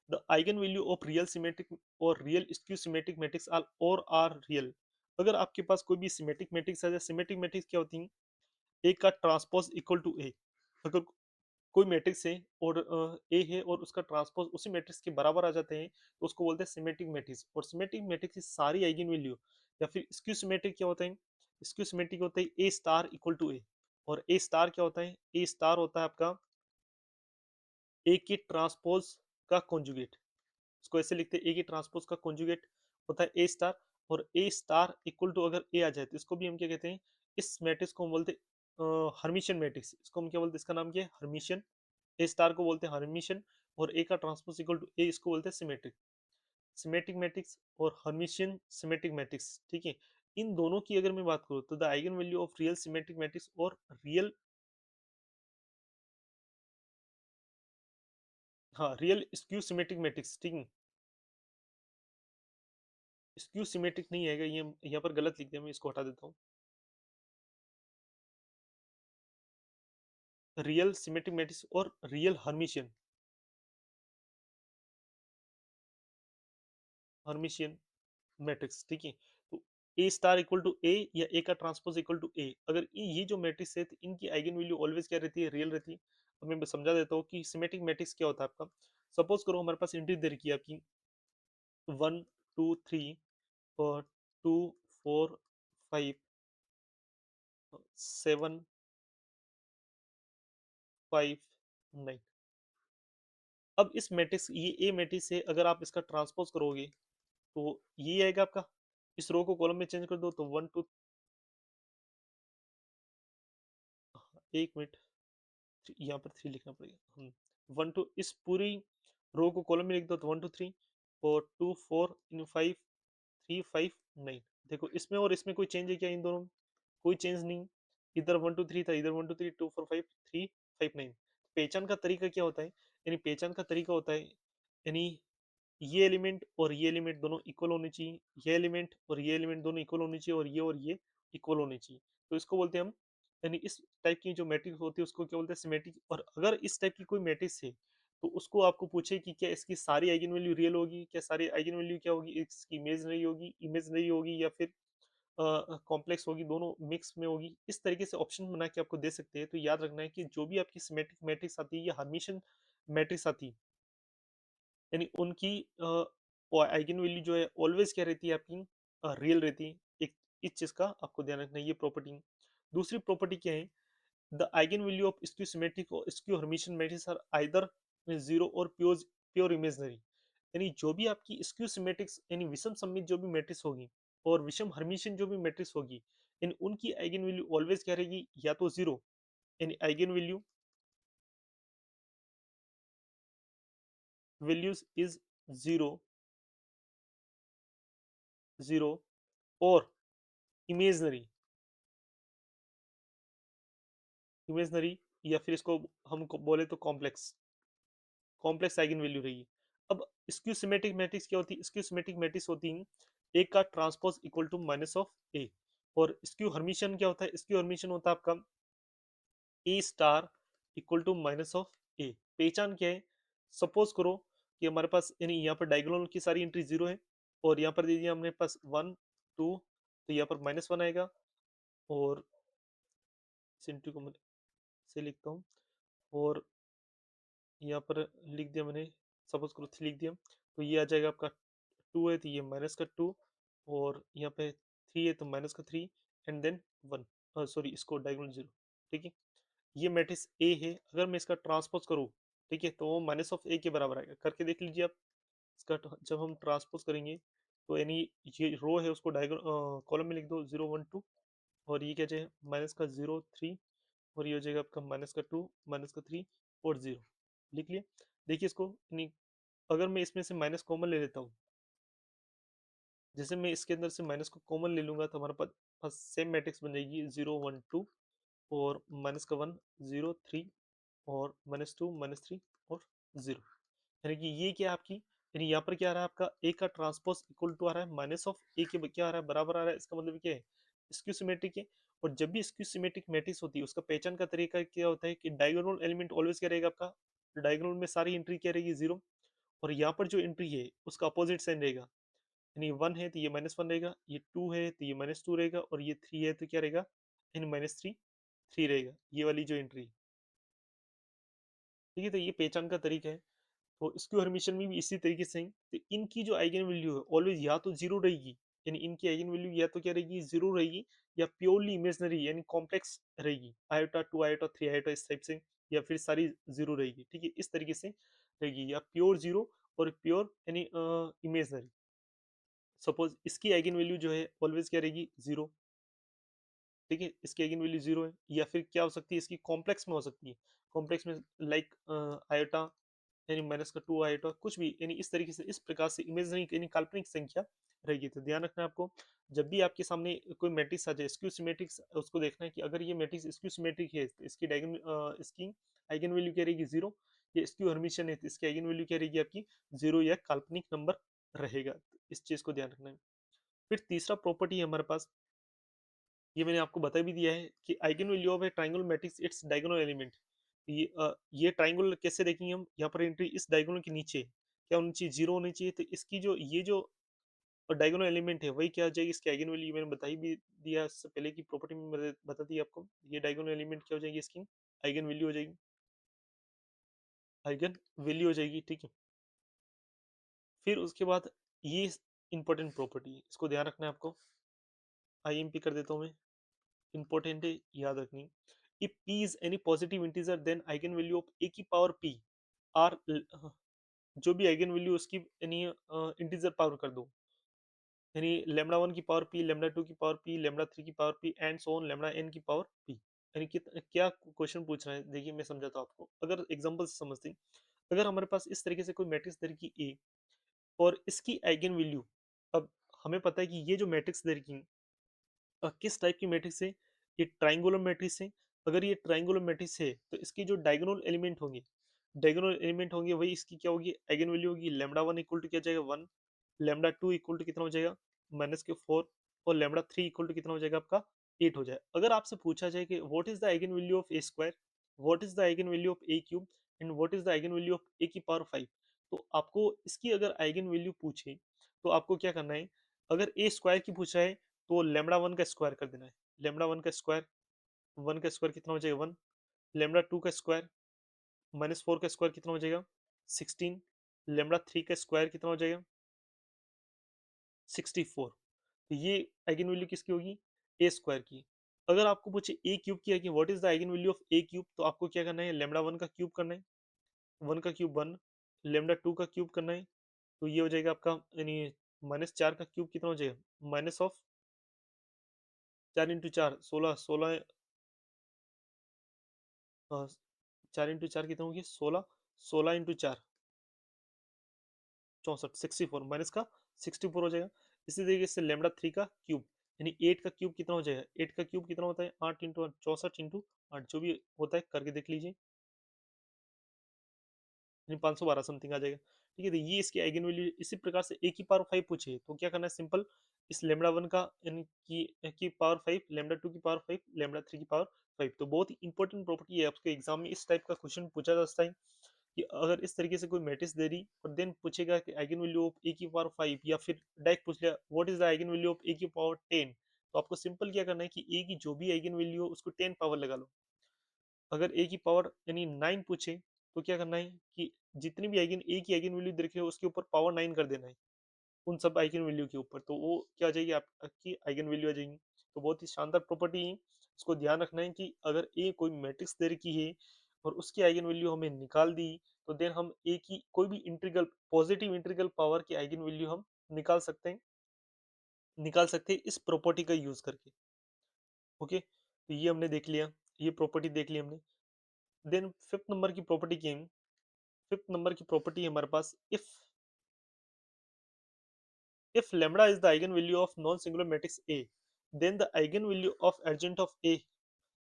the eigen value of real symmetric और real skew symmetric matrix are और आर रियल। अगर आपके पास कोई भी सिमेट्रिक मैट्रिक्स है, सिमेट्रिक मैट्रिक्स क्या होती है, ए का ट्रांसपोज इक्वल टू ए। अगर कोई मैट्रिक्स है और ए है और उसका ट्रांसपोज उसी मैट्रिक्स के बराबर आ जाते हैं, तो उसको बोलते हैं सिमेट्रिक मैट्रिक्स। और सिमेट्रिक मैट्रिक्स की सारी आइगन वैल्यू, या फिर स्क्यू सिमेट्रिक क्या होता है, स्क्यू सिमेट्रिक होता है ए स्टार इक्वल टू ए। और ए स्टार क्या होता है, ए स्टार होता है आपका ए की ट्रांसपोज का कॉन्जुगेट। इसको ऐसे लिखते हैं, ए की ट्रांसपोज का कॉन्जुगेट होता है ए स्टार। और ए स्टार इक्वल टू अगर ए आ जाए, तो इसको भी हम क्या कहते हैं, इस मैट्रिक्स को हम बोलते हैं हर्मिशियन मैट्रिक्स। इसको हम क्या बोलते हैं, इसका नाम क्या है, हर्मिशियन। ए स्टार को बोलते हैं हर्मिशियन, और ए का ट्रांसपोज इक्वल टू ए, इसको बोलते हैं सिमेट्रिक। सिमेट्रिक मैट्रिक्स और हर्मिशियन सिमेट्रिक मैट्रिक्स, ठीक है। इन दोनों की अगर मैं बात करूँ, तो the eigen value of real symmetric matrix और रियल, हाँ रियल स्क्यू सिमेट्रिक मैट्रिक्स, ठीक है। स्क्यू सिमेट्रिक नहीं आएगा, ये यहाँ पर गलत लिख दिया, मैं इसको हटा देता हूँ। रियल सिमेट्रिक मैट्रिक्स और रियल हर्मिशियन, हर्मिशियन मैट्रिक्स, ठीक है। तो ए स्टार इक्वल टू ए या ए का ट्रांसपोज इक्वल टू ए, अगर ये जो मैट्रिक्स है, तो इनकी आइगन वैल्यू ऑलवेज क्या रहती है, रियल रहती है। अब मैं समझा देता हूँ कि सिमेट्रिक मैट्रिक्स क्या होता है आपका। सपोज करो हमारे पास एंट्री दे रखी है आपकी 1 2 3 और 2 4 5 7 5 9। अब इस मैट्रिक्स, ये ए मैट्रिक्स है, अगर आप इसका ट्रांसपोज करोगे तो ये आएगा आपका। इस रो को कॉलम में चेंज कर दो तो 1 2, 1 मिनट, यहाँ पर 3 लिखना पड़ेगा। 1 2, इस पूरी रो को कॉलम में लिख दो तो 1 2 3 और 2 4 5 3 5 9। देखो इसमें और इसमें कोई चेंज है क्या, इन दोनों में कोई चेंज नहीं। इधर 1 2 3 था, इधर 1 2 3 2 4 5 3 5 9। पहचान का तरीका क्या होता है, यानी पहचान का तरीका होता है, यानी ये एलिमेंट और ये एलिमेंट दोनों इक्वल होने चाहिए, ये एलिमेंट और ये एलिमेंट दोनों इक्वल होने चाहिए, और ये इक्वल होने चाहिए। तो इसको बोलते हैं हम, यानी इस टाइप की जो मैट्रिक्स होती है उसको क्या बोलते हैं, सिमेट्रिक। और अगर इस टाइप की कोई मैट्रिक्स है, तो उसको आपको पूछे कि क्या इसकी सारी आइगन वैल्यू रियल होगी, क्या सारी आइगन वैल्यू क्या होगी, इसकी इमेजनरी होगी, या फिर कॉम्प्लेक्स होगी, दोनों मिक्स में होगी, इस तरीके से ऑप्शन बना के आपको दे सकते हैं। तो याद रखना है कि जो भी आपकी सिमेट्रिक मैट्रिक्स आती है या हर्मिशियन मैट्रिक्स आती है, यानी उनकी आइगन वैल्यू जो है ऑलवेज क्या रहती है आपकी, रियल रहती है। एक इस चीज का आपको ध्यान रखना है, ये प्रॉपर्टी। दूसरी प्रॉपर्टी क्या है, the eigen value of skew symmetric और skew hermitian matrix are either zero और प्योर प्योर इमेजनरी। यानी जो भी आपकी स्क्यू सिमेट्रिक्स यानी विषम सममित जो भी मैट्रिक्स होगी, और विषम हर्मिशियन जो भी मैट्रिक्स होगी, इन उनकी आइगन वैल्यू ऑलवेज क्या रहेगी, या तो जीरो, यानी आइगन वैल्यूज इज 0 0 और इमेजनरी इमेजनरी या फिर इसको हम बोले तो कॉम्प्लेक्स कॉम्प्लेक्स आइगन वैल्यू रहेगी। अब स्क्यू सिमेट्रिक मैट्रिक्स क्या होती है? स्क्यू सिमेट्रिक मैट्रिक्स होती है ए का transpose equal to minus of A. और स्क्यू हर्मिशन क्या होता है? स्क्यू हर्मिशन होता है आपका A star equal to minus of A. पहचान क्या है? सपोज करो कि हमारे पास यानी यहाँ पर डायगोनल की सारी एंट्री जीरो है और यहाँ पर दे दिया हमने पास वन टू, तो यहाँ पर माइनस वन आएगा और इस एंट्री को मैं से लिखता हूँ और यहाँ पर लिख दिया मैंने, सपोज करो थ्री लिख दिया, तो ये आ जाएगा आपका टू है तो ये माइनस का टू और यहाँ पे थ्री है तो माइनस का three and then one, sorry इसको डायगोनल जीरो। ठीक है, ये मैट्रिक्स ए है। अगर मैं इसका ट्रांसपोज करूँ, ठीक है, तो वो माइनस ऑफ ए के बराबर आएगा। करके देख लीजिए आप इसका जब हम ट्रांसपोज करेंगे तो यानी ये रो है उसको डायगोनल कॉलम में लिख दो जीरो वन टू और ये क्या जाए माइनस का जीरो थ्री और ये हो जाएगा आपका माइनस का टू माइनस का थ्री और जीरो। लिख लिया। देखिए इसको यानी अगर मैं इसमें से माइनस कॉमन ले लेता हूँ, जैसे मैं इसके अंदर से माइनस को कॉमन ले लूंगा तो हमारे पास सेम मैट्रिक्स बन जाएगी जीरो वन टू और माइनस का वन जीरो थ्री और माइनस टू माइनस थ्री और जीरो। यानी कि ये क्या है आपकी, यानी यहाँ पर क्या आ रहा है आपका ए का ट्रांसपोज इक्वल टू आ रहा है माइनस ऑफ ए के क्या आ रहा है बराबर आ रहा है। इसका मतलब क्या है? स्क्यू सिमेट्रिक है। और जब भी स्क्यू सिमेट्रिक मैट्रिक्स होती है उसका पहचान का तरीका क्या होता है कि डायगोनल एलिमेंट ऑलवेज क्या रहेगा आपका, डायगोनल में सारी एंट्री क्या रहेगी जीरो और यहाँ पर जो एंट्री है उसका अपोजिट साइन रहेगा। यानी वन है तो ये माइनस वन रहेगा, ये टू है तो ये माइनस टू रहेगा और ये थ्री है तो क्या रहेगा, यानी माइनस थ्री थ्री रहेगा, ये वाली जो एंट्री। ठीक है, तो ये पहचान का तरीका है। तो स्क्यू हर्मिशन में भी इसी तरीके से है। तो इनकी जो आइगन वैल्यू है ऑलवेज या तो जीरो रहेगी, यानी इनकी आइगन वैल्यू या तो क्या रहेगी जीरो रहेगी, या प्योरली इमेजनरी यानी कॉम्प्लेक्स रहेगी, iota two iota three iota इस टाइप से, या फिर सारी जीरो रहेगी। ठीक है, इस तरीके से रहेगी, या प्योर जीरो और प्योर यानी इमेजनरी। सपोज इसकी आइगन वैल्यू जो है ऑलवेज क्या रहेगी जीरो। ठीक है, इसकी आइगन वैल्यू जीरो है। या फिर क्या हो सकती है इसकी कॉम्प्लेक्स में हो सकती है, कॉम्प्लेक्स में लाइक आयोटा यानी माइनस का टू आयोटा कुछ भी, यानी इस तरीके से इस प्रकार से इमेजनरी यानी काल्पनिक संख्या रहेगी। तो ध्यान रखना है आपको, जब भी आपके सामने कोई मैट्रिक्स आ जाए स्क्यू सिमेट्रिक्स, उसको देखना है कि अगर ये मैट्रिक्स स्क्यू सिमेट्रिक है तो इसकी इसकी आइगन वैल्यू क्या रहेगी जीरो। ये स्क्यू हर्मिशन है तो इसकी आइगन वैल्यू क्या रहेगी आपकी जीरो या काल्पनिक नंबर रहेगा। तो इस चीज को ध्यान रखना है। फिर तीसरा प्रॉपर्टी है हमारे पास, ये मैंने आपको बता भी दिया है कि eigen value of A triangular matrix its diagonal element. ये ट्रायंगुलर कैसे देखेंगे हम, यहाँ पर एंट्री इस डायगोनल के नीचे क्या होनी चाहिए, जीरो होनी चाहिए। तो इसकी जो ये जो डायगोनल एलिमेंट है वही क्या हो जाएगी, इसकी आइगन वैल्यू मैंने बता ही भी दिया इससे पहले की प्रॉपर्टी में बता दी आपको। ये डायगोनल एलिमेंट क्या हो जाएगी, इसकी आइगन वैल्यू हो जाएगी, आइगन वैल्यू हो जाएगी। ठीक है, फिर उसके बाद ये इंपॉर्टेंट प्रॉपर्टी है, इसको ध्यान रखना है आपको। आईएमपी कर देता हूँ मैं, इंपॉर्टेंट है, याद रखनी। if p is any positive integer then eigen value of a की पावर p आर, जो भी आइगन वैल्यू उसकी यानी इंटीजर पावर कर दो, यानी लेमड़ा वन की पावर पी, लेमड़ा टू की पावर पी, लेमड़ा थ्री की power p and so on lambda n की पावर पी। यानी कि क्या क्वेश्चन पूछ रहे हैं, देखिए मैं समझाता हूँ आपको, अगर एग्जांपल से समझते हैं। अगर हमारे पास इस तरीके से कोई मैट्रिक्स दे रखी ए और इसकी आइगन वैल्यू, अब हमें पता है कि ये जो मैट्रिक्स दे रखी किस टाइप की मैट्रिक्स है, ये ट्राइंगुलर मैट्रिक्स है। अगर ये ट्राइंगुलर मैट्रिक्स है तो इसकी जो डायगोनल एलिमेंट होंगे, डायगोनल एलिमेंट होंगे वही इसकी क्या होगी, आइगन वैल्यू होगी। लेमड़ा वन इक्वल टू क्या जाएगा one, lambda two equal to कितना हो जाएगा माइनस के फोर और लेमड़ा थ्री इक्वल टू कितना हो जाएगा आपका एट हो जाए। अगर आपसे पूछा जाए कि what is the eigen value of A square, what is the eigen value of A cube and what is the eigen value of A की पावर फाइव, तो आपको इसकी अगर आइगन वैल्यू पूछे तो आपको क्या करना है, अगर ए स्क्वायर की पूछा है तो लेमड़ा वन का स्क्वायर कर देना है। लेमड़ा वन का स्क्वायर कितना हो जाएगा वन, लेमड़ा टू का स्क्वायर माइनस फोर का स्क्वायर कितना हो जाएगा सिक्सटीन, लेमड़ा थ्री का स्क्वायर कितना हो जाएगा सिक्सटी फोर। तो ये आइगन वैल्यू किसकी होगी, ए स्क्वायर की। अगर आपको पूछे ए क्यूब की है कि what is the eigen value of A cube, तो आपको क्या करना है, लेमड़ा वन का क्यूब करना है, वन का क्यूब वन, लेमड़ा टू का क्यूब करना है, तो ये हो जाएगा आपका यानी माइनस चार का क्यूब कितना हो जाएगा माइनस ऑफ चार इंटू चार सोलह, सोलह चार इंटू चार कितना होगी सोलह, सोलह इंटू चार 64, 64 माइनस का 64 हो जाएगा। इसी तरीके से लेमडा 3 का क्यूब, यानी 8 का क्यूब कितना हो जाएगा, 8 का क्यूब कितना होता है, 8 इंटू 64 इंटू 8, जो भी होता है करके देख लीजिए, यानी 512 समथिंग आ जाएगा। ठीक है, तो ये इसकी आइगन वैल्यू। इसी प्रकार से ए की पावर 5 पूछे तो क्या करना है, सिंपल, इस लेमडा 1 का यानी कि ए की पावर 5, लेमडा 2 की पावर 5, लेमडा 3 की पावर 5। तो बहुत ही इंपॉर्टेंट प्रॉपर्टी है, आपके एग्जाम में इस टाइप का क्वेश्चन पूछा जा सकता है कि अगर इस तरीके से कोई मैट्रिक्स दे रही और देन पूछेगा कि आइगन वैल्यू ऑफ ए की पावर 5, या फिर डायरेक्ट पूछ लिया what is the eigen value of A की पावर 10, तो आपको सिंपल क्या करना है कि ए की जो भी आइगन वैल्यू हो उसको 10 पावर लगा लो। अगर ए की पावर यानी 9 पूछे तो क्या करना है कि जितनी भी आइगन ए की आइगन वैल्यू दे रखी है उसके ऊपर पावर 9 कर देना है, उन सब आइगन वैल्यू के ऊपर, तो वो क्या आ जाएगी, आपकी आइगन वैल्यू आ जाएगी। तो बहुत ही शानदार प्रॉपर्टी है, इसको ध्यान रखना है कि अगर ए कोई मैट्रिक्स दे रखी है और उसकी आइगन वैल्यू हमें निकाल दी, तो देन हम ए की कोई भी इंटीग्रल, पॉजिटिव इंटीग्रल पावर की आइगन वैल्यू हम निकाल सकते हैं, इस प्रॉपर्टी का यूज करके। ओके, तो ये हमने देख लिया, ये प्रॉपर्टी देख ली हमने। देन फिफ्थ नंबर की प्रॉपर्टी की, फिफ्थ नंबर की प्रॉपर्टी है हमारे पास, if lambda is the eigenvalue of non-singular matrix A, then the eigenvalue of adjoint of A,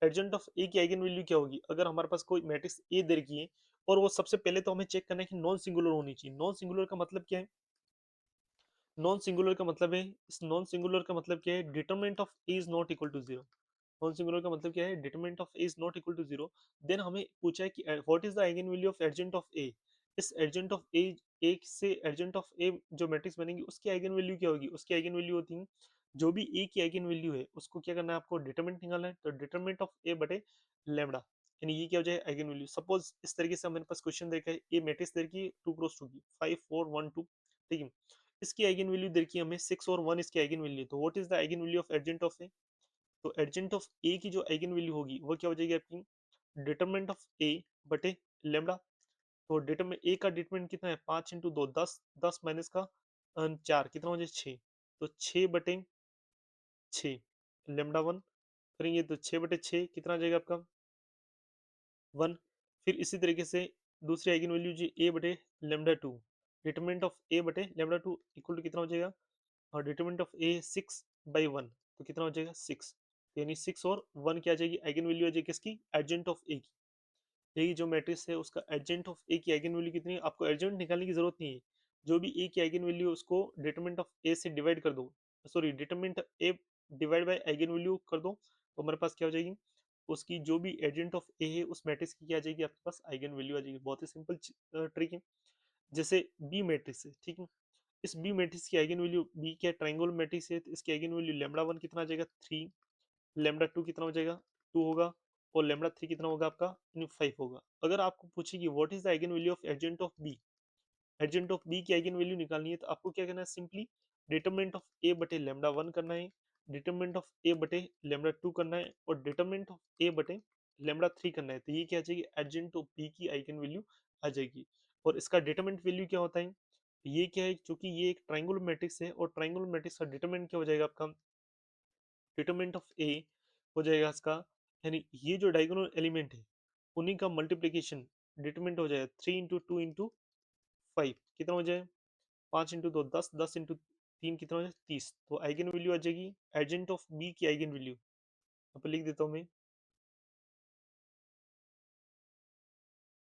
adjoint of A की आइगन वैल्यू क्या होगी, अगर हमारे पास कोई मैट्रिक्स ए दे रखी है और वो सबसे पहले तो हमें चेक करना है कि नॉन सिंगुलर होनी चाहिए। नॉन सिंगुलर का मतलब क्या है, नॉन सिंगुलर का मतलब है, इस नॉन सिंगुलर का मतलब क्या है, determinant of A is not equal to zero. Non singular का मतलब क्या है, determinant of A is not equal to zero. Then हमें पूछा है कि what is the eigen value of adjoint of A, इस एडजेंट ऑफ ए, एक से एडजेंट ऑफ ए जो मैट्रिक्स बनेगी उसकी आइगन वैल्यू क्या होगी, उसकी आइगन वैल्यू होती है जो भी ए की आइगन वैल्यू है उसको क्या करना है, आपको डिटरमिनेंट निकालना है, तो डिटरमिनेंट ऑफ ए बटे लेमडा, यानी ये क्या हो जाए आइगन वैल्यू। सपोज इस तरीके से हमारे पास क्वेश्चन देखा है, ए मैट्रिक्स देखी 2 क्रॉस 2 की 5 4 1 2, ठीक है, इसकी आइगन वैल्यू देखी हमें 6 और 1 इसकी आइगन वैल्यू, तो what is the eigen value of adjoint of A, तो एडजेंट ऑफ ए की जो आइगन वैल्यू होगी वो क्या हो जाएगी आपकी, डिटरमिनेंट ऑफ ए बटे लेमडा। तो डिटरमिनेंट ए का डिटरमिनेंट कितना है, 5 इंटू 2 10, 10 माइनस का 4 कितना हो जाए 6, तो 6 बटे 6 लेमडा 1 करेंगे तो 6 बटे 6 कितना आ जाएगा आपका 1। फिर इसी तरीके से दूसरी आइगन वैल्यू जी ए बटे लेमडा 2, डिटरमिनेंट ऑफ ए बटे लेमडा 2 इक्वल टू कितना हो जाएगा, और डिटरमिनेंट ऑफ ए 6 बाई 1, तो कितना हो जाएगा 6, यानी 6 और 1 क्या आ जाएगी आइगन वैल्यू आ जाएगी किसकी, एडजेंट ऑफ ए की। यही जो मैट्रिक्स है उसका एडजेंट ऑफ ए की आइगन वैल्यू कितनी है, आपको एडजेंट निकालने की जरूरत नहीं है, जो भी ए की आइगन वैल्यू है उसको डिटरमिनेंट ऑफ ए से डिवाइड कर दो, sorry determinant A divide by eigen value कर दो, तो हमारे पास क्या हो जाएगी, उसकी जो भी एडजेंट ऑफ ए है उस मैट्रिक्स की क्या आ जाएगी आपके पास आइगन वैल्यू आ जाएगी। बहुत ही सिंपल ट्रिक है। जैसे बी मैट्रिक्स है, ठीक है, इस बी मैट्रिक्स की आइगन वैल्यू, बी क्या ट्रायंगुलर मैट्रिक्स है, तो इसकी आइगन वैल्यू लेमडा 1 कितना आ जाएगा 3, लेमडा 2 कितना हो जाएगा 2 होगा, और लेमडा 3 कितना होगा आपका 5 होगा। अगर आपको पूछेगी what is the eigen value of adjoint of B, adjoint of B की आइगन वैल्यू निकालनी है, तो आपको क्या करना है, सिंपली डिटरमिनेंट ऑफ ए बटे लेमडा 1 करना है, डिटरमिनेंट ऑफ ए बटे लेमडा 2 करना है, और डिटरमिनेंट ऑफ ए बटे लेमडा 3 करना है, तो ये क्या आ जाएगी एडजेंट ऑफ बी की आइगन वैल्यू आ जाएगी। और इसका डिटरमिनेंट वैल्यू क्या होता है, ये क्या है, क्योंकि ये एक ट्रायंगुलर मैट्रिक्स है और ट्रायंगुलर मैट्रिक्स का डिटरमिनेंट क्या हो जाएगा आपका, डिटरमिनेंट ऑफ ए हो जाएगा इसका, यानी ये जो डायगोनल एलिमेंट है उन्हीं का मल्टीप्लीकेशन डिटरमिनेंट हो जाएगा 3 इंटू 2 इंटू 5 कितना हो जाए 5 इंटू 2 10, 10 इंटू 3 कितना हो जाए 30, तो आइगन वैल्यू आ जाएगी एडजेंट ऑफ बी की आइगन वैल्यू, यहाँ पे लिख देता हूँ मैं,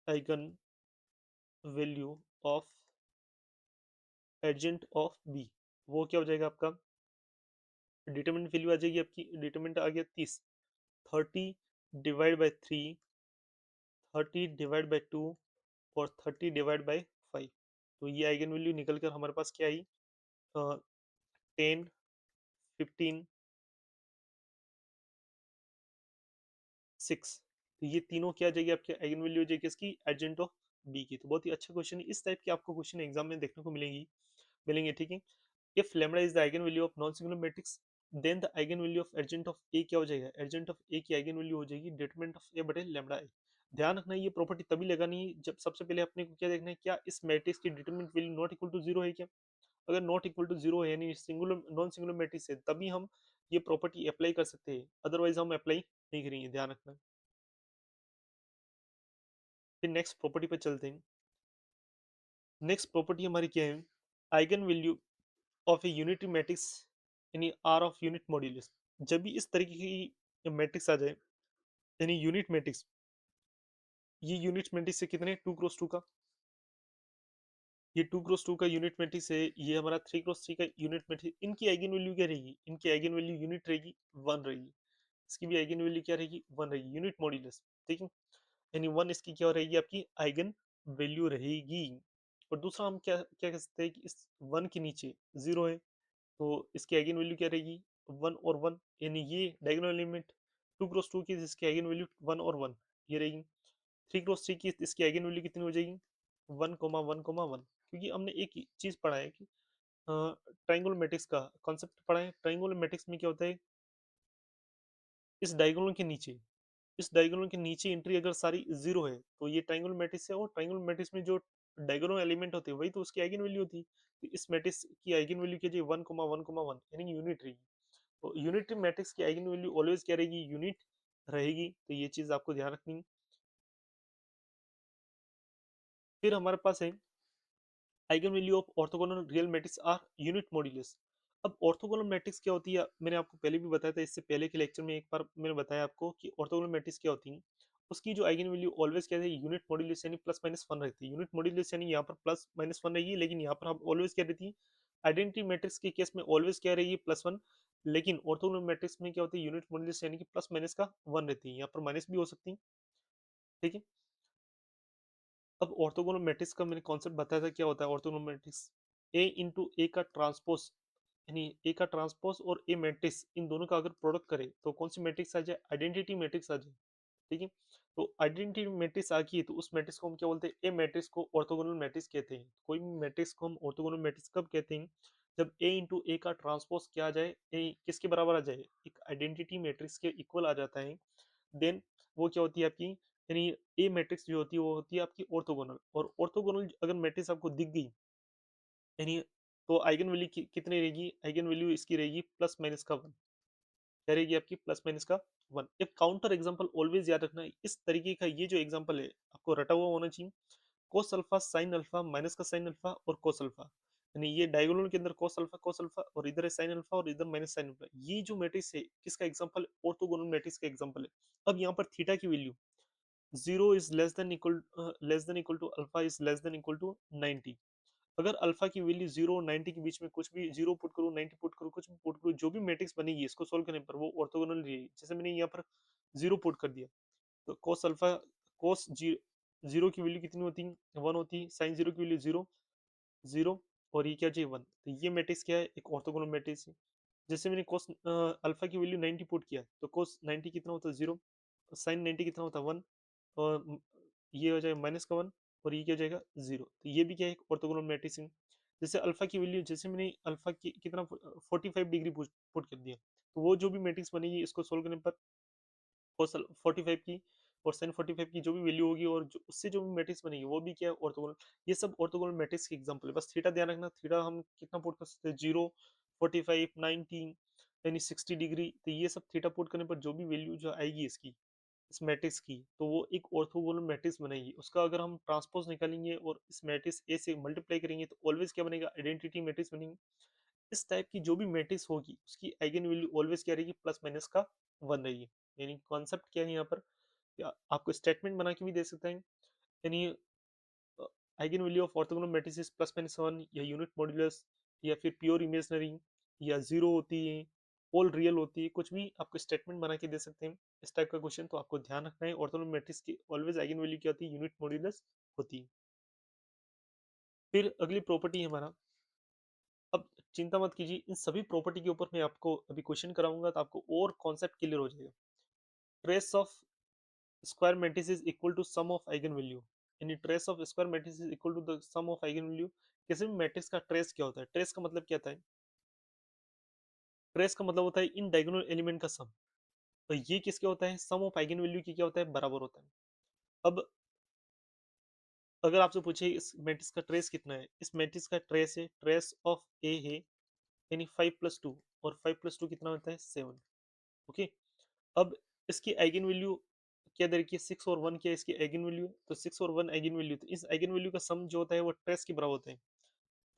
eigen value of adjoint of B, वो क्या हो जाएगा आपका, डिटरमिनेंट वैल्यू आ जाएगी आपकी, डिटरमिनेंट आ गया 30, 30 डिवाइड बाई 3, 30 डिवाइड बाई 2 और 30 डिवाइड बाई 5, तो ये आइगन वैल्यू निकल कर हमारे पास क्या आई, 10 15 6, तो ये तीनों क्या आ जाएगी आपकी आइगन वैल्यू हो जाएगी इसकी एडजेंट ऑफ बी की। तो बहुत ही अच्छा क्वेश्चन है, इस टाइप के आपको क्वेश्चन एग्जाम में देखने को मिलेंगे, ठीक है। If lambda is the eigen value of non singular matrix, then the eigen value of adjoint of A क्या हो जाएगा, एडजेंट ऑफ ए की आइगन वैल्यू हो जाएगी डिटरमिनेंट ऑफ ए बटे लैम्डा ए। ध्यान रखना ये प्रॉपर्टी तभी लगानी है जब सबसे पहले अपने को क्या देखना है, क्या इस मैट्रिक्स की determinant value not equal to zero है क्या, अगर नॉट इक्वल टू जीरो है यानी सिंगुलर नॉन सिंगुलर मैट्रिक्स है तभी हम ये प्रॉपर्टी अप्लाई कर सकते हैं, अदरवाइज हम अप्लाई नहीं करेंगे, ध्यान रखना। फिर नेक्स्ट प्रॉपर्टी पे चलते हैं। नेक्स्ट प्रॉपर्टी हमारी क्या है, eigen value of A unitary matrix यानी आर ऑफ यूनिट मॉड्यूलस। जब भी इस तरीके की मैट्रिक्स आ जाए, यानी यूनिट मैट्रिक्स, ये यूनिट मैट्रिक्स से कितने 2 क्रॉस 2 का, ये 2 क्रॉस 2 का यूनिट मैट्रिक्स है, ये हमारा 3 क्रॉस 3 का यूनिट मैट्रिक्स। इनकी आइगन वैल्यू क्या रहेगी? इनकी आइगन वैल्यू यूनिट रहेगी, 1 रहेगी। इसकी भी आइगन वैल्यू क्या रहेगी? 1 रहेगी, यूनिट मॉड्यूलस। ठीक है, यानी 1 इसकी क्या रहेगी? आपकी आइगन वैल्यू रहेगी। और दूसरा हम क्या क्या कह सकते हैं कि इस 1 के नीचे 0 है, तो इसकी आइगन वैल्यू क्या रहेगी? 1 और 1, यानी ये डायगोनल एलिमेंट 2 क्रॉस 2 की जिसकी आइगन वैल्यू 1 और 1 ये रहेगी। 3 क्रॉस 3 की इसकी आइगन वैल्यू कितनी हो जाएगी? 1 1 1, क्योंकि हमने एक चीज पढ़ा है कि ट्राइंगुलर मैट्रिक्स का कॉन्सेप्ट पढ़ा है। ट्राइंगुलर मैट्रिक्स में क्या होता है, इस डायगोनल के नीचे, इस डायगोनल के नीचे एंट्री अगर सारी 0 है तो ये ट्राइंगुलर मैट्रिक्स है। और ट्राइंगुलर मैट्रिक्स में जो डायगोनल एलिमेंट होते हैं वही तो उसकी आइगन वैल्यू होती है। तो इस मैट्रिक्स की आइगन वैल्यू क्या है? 1 1 1, यानी यूनिट रहेगी। तो यूनिटरी मैट्रिक्स की आइगन वैल्यू ऑलवेज क्या रहेगी? यूनिट रहेगी। तो ये चीज आपको ध्यान रखनी है। फिर हमारे पास है eigen value of orthogonal real matrix are unit modulus. अब ऑर्थोगोनल मैट्रिक्स क्या होती है, मैंने आपको पहले भी बताया था, इससे पहले के लेक्चर में एक बार मैंने बताया आपको कि ऑर्थोगोनल मैट्रिक्स क्या होती है। उसकी जो आइगन वैल्यू ऑलवेज क्या है? यूनिट मॉड्यूलस, यानी प्लस माइनस वन रहती है। यूनिट मॉड्यूलस यानी यहाँ पर प्लस माइनस वन रहेगी, लेकिन यहाँ पर हम ऑलवेज क्या रहती है? आइडेंटिटी मैट्रिक्स के केस में ऑलवेज क्या रहेगी? +1। लेकिन ऑर्थोगोनल मैट्रिक्स में क्या होती है? यूनिट मॉड्यूलस यानी कि प्लस माइनस का 1 रहती है, यहाँ पर माइनस भी हो सकती है। ठीक है, अब ऑर्थोगोनल मैट्रिक्स का मैंने कॉन्सेप्ट बताया था, क्या होता है ऑर्थोगोनल मैट्रिक्स? ए इंटू ए का ट्रांसपोज, यानी ए का ट्रांसपोज और ए मैट्रिक्स, इन दोनों का अगर प्रोडक्ट करे तो कौन सी मैट्रिक्स आ जाए? आइडेंटिटी मैट्रिक्स आ जाए। ठीक है, तो आइडेंटिटी मैट्रिक्स आ गई तो उस मैट्रिक्स को हम क्या बोलते हैं? ए मैट्रिक्स को ऑर्थोगोनल मैट्रिक्स कहते हैं। कोई भी मैट्रिक्स को हम ऑर्थोगोनल मैट्रिक्स कब कहते हैं? जब ए इंटू ए का ट्रांसपोज क्या आ जाए? ए किसके बराबर आ जाए? एक आइडेंटिटी मैट्रिक्स के इक्वल आ जाता है। देन वो क्या होती है आपकी, यानी ए मैट्रिक्स जो होती है वो होती है आपकी ऑर्थोगोनल। और ऑर्थोगोनल अगर मैट्रिक्स आपको दिख गई, यानी तो आइगन वैल्यू कितनी रहेगी? आइगन वैल्यू इसकी रहेगी प्लस माइनस का 1। क्या रहेगी आपकी? प्लस माइनस का 1। एक काउंटर एग्जांपल ऑलवेज याद रखना है, इस तरीके का ये जो एग्जांपल है आपको रटा हुआ होना चाहिए। Cos alpha sine alpha minus का साइन अल्फा और कोस अल्फा, यानी ये डायगोनल के अंदर कोस अल्फा और इधर है साइन अल्फा और इधर माइनस साइन अल्फा। ये जो मैट्रिक्स है किसका एग्जांपल? ऑर्थोगोनल मैट्रिक्स का एग्जांपल है। अब यहाँ पर थीटा की value 0 is less than equal to alpha is less than equal to 90। अगर अल्फा की वैल्यू 0 और 90 के बीच में कुछ भी, 0 पुट करूँ 90 पुट करूँ कुछ भी पुट करूँ, जो भी मैट्रिक्स बनेगी इसको सोल्व करने पर वो ऑर्थोगोनल रहेगी। जैसे मैंने यहाँ पर 0 पुट कर दिया तो कोस अल्फा, कोस जीरो की वैल्यू कितनी होती है? 1 होती है। साइन जीरो की वैल्यू 0 0, और ये क्या चाहिए? 1। तो ये मैट्रिक्स क्या है? एक ऑर्थोगोनल मैट्रिक्स है। जैसे मैंने कोस अल्फा की वैल्यू 90 पुट किया तो कोस 90 कितना होता है? 0। साइन 90 कितना होता है? 1। और ये हो जाएगा माइनस का 1, और ये क्या हो जाएगा? 0। तो ये भी क्या है? एक ऑर्थोगोनल मैट्रिक्स है। जैसे अल्फा की वैल्यू, जैसे मैंने अल्फा की कितना 45 डिग्री पुट पुट कर दिया, तो वो जो भी मैट्रिक्स बनेगी इसको सोल्व करने पर cos 45 की और sin 45 की जो भी वैल्यू होगी और जो उससे जो भी मैट्रिक्स बनेगी वो भी क्या है? ऑर्थोगोनल। ये सब ऑर्थोगोनल मैट्रिक्स के एग्जांपल है। बस थीटा ध्यान रखना, थीटा हम कितना पुट कर सकते हैं? 0, 45, 90, यानी 60 डिग्री। तो ये सब थीटा पुट करने पर जो भी वैल्यू जो आएगी इसकी, इस मैट्रिक्स की, तो वो एक ऑर्थोगोनल मैट्रिक्स बनेगी। उसका अगर हम ट्रांसपोज निकालेंगे और इस मैट्रिक्स ए से मल्टीप्लाई करेंगे तो ऑलवेज क्या बनेगा? आइडेंटिटी मैट्रिक्स बनेगी। इस टाइप की जो भी मैट्रिक्स होगी उसकी आइगन वैल्यू ऑलवेज क्या रहेगी? प्लस माइनस का 1 रहेगी। यानी कॉन्सेप्ट क्या है यहाँ पर? आपको स्टेटमेंट बना के भी दे सकते हैं, यानी eigen value of orthogonal matrices plus minus 1 या यूनिट मॉड्यूलस या फिर प्योर इमेजनरी या जीरो होती है, ऑल रियल होती है, कुछ भी आपको स्टेटमेंट बना के दे सकते हैं। इस टाइप का क्वेश्चन तो आपको ध्यान रखना है। ऑर्थोगोनल मैट्रिक्स की ऑलवेज आइगन वैल्यू क्या होती है? यूनिट मॉड्यूलस होती है। फिर अगली प्रॉपर्टी है हमारा, अब चिंता मत कीजिए, इन सभी प्रॉपर्टी के ऊपर मैं आपको अभी क्वेश्चन कराऊंगा तो आपको और कॉन्सेप्ट क्लियर हो जाएगा। Trace of square matrix is equal to sum of eigen value, यानी trace of square matrix is equal to the sum of eigen value. किसी भी मैट्रिक्स का ट्रेस क्या होता है? ट्रेस का मतलब क्या होता है? ट्रेस का मतलब होता है इन डायगोनल एलिमेंट का सम। तो ये किसके होता है? सम ऑफ आइगन वैल्यू की क्या होता है? बराबर होता है। अब अगर आपसे पूछे इस मैट्रिक्स का ट्रेस कितना है, इस मैट्रिक्स का ट्रेस है, ट्रेस ऑफ ए है, यानी 5 + 2, और 5 + 2 कितना होता है? 7। ओके, अब इसकी आइगन वैल्यू क्या दे रखी है? 6 और 1 क्या है इसकी आइगन वैल्यू? तो 6 और 1 आइगन वैल्यू, तो इस आइगन वैल्यू का सम जो होता है वो ट्रेस के बराबर होता है।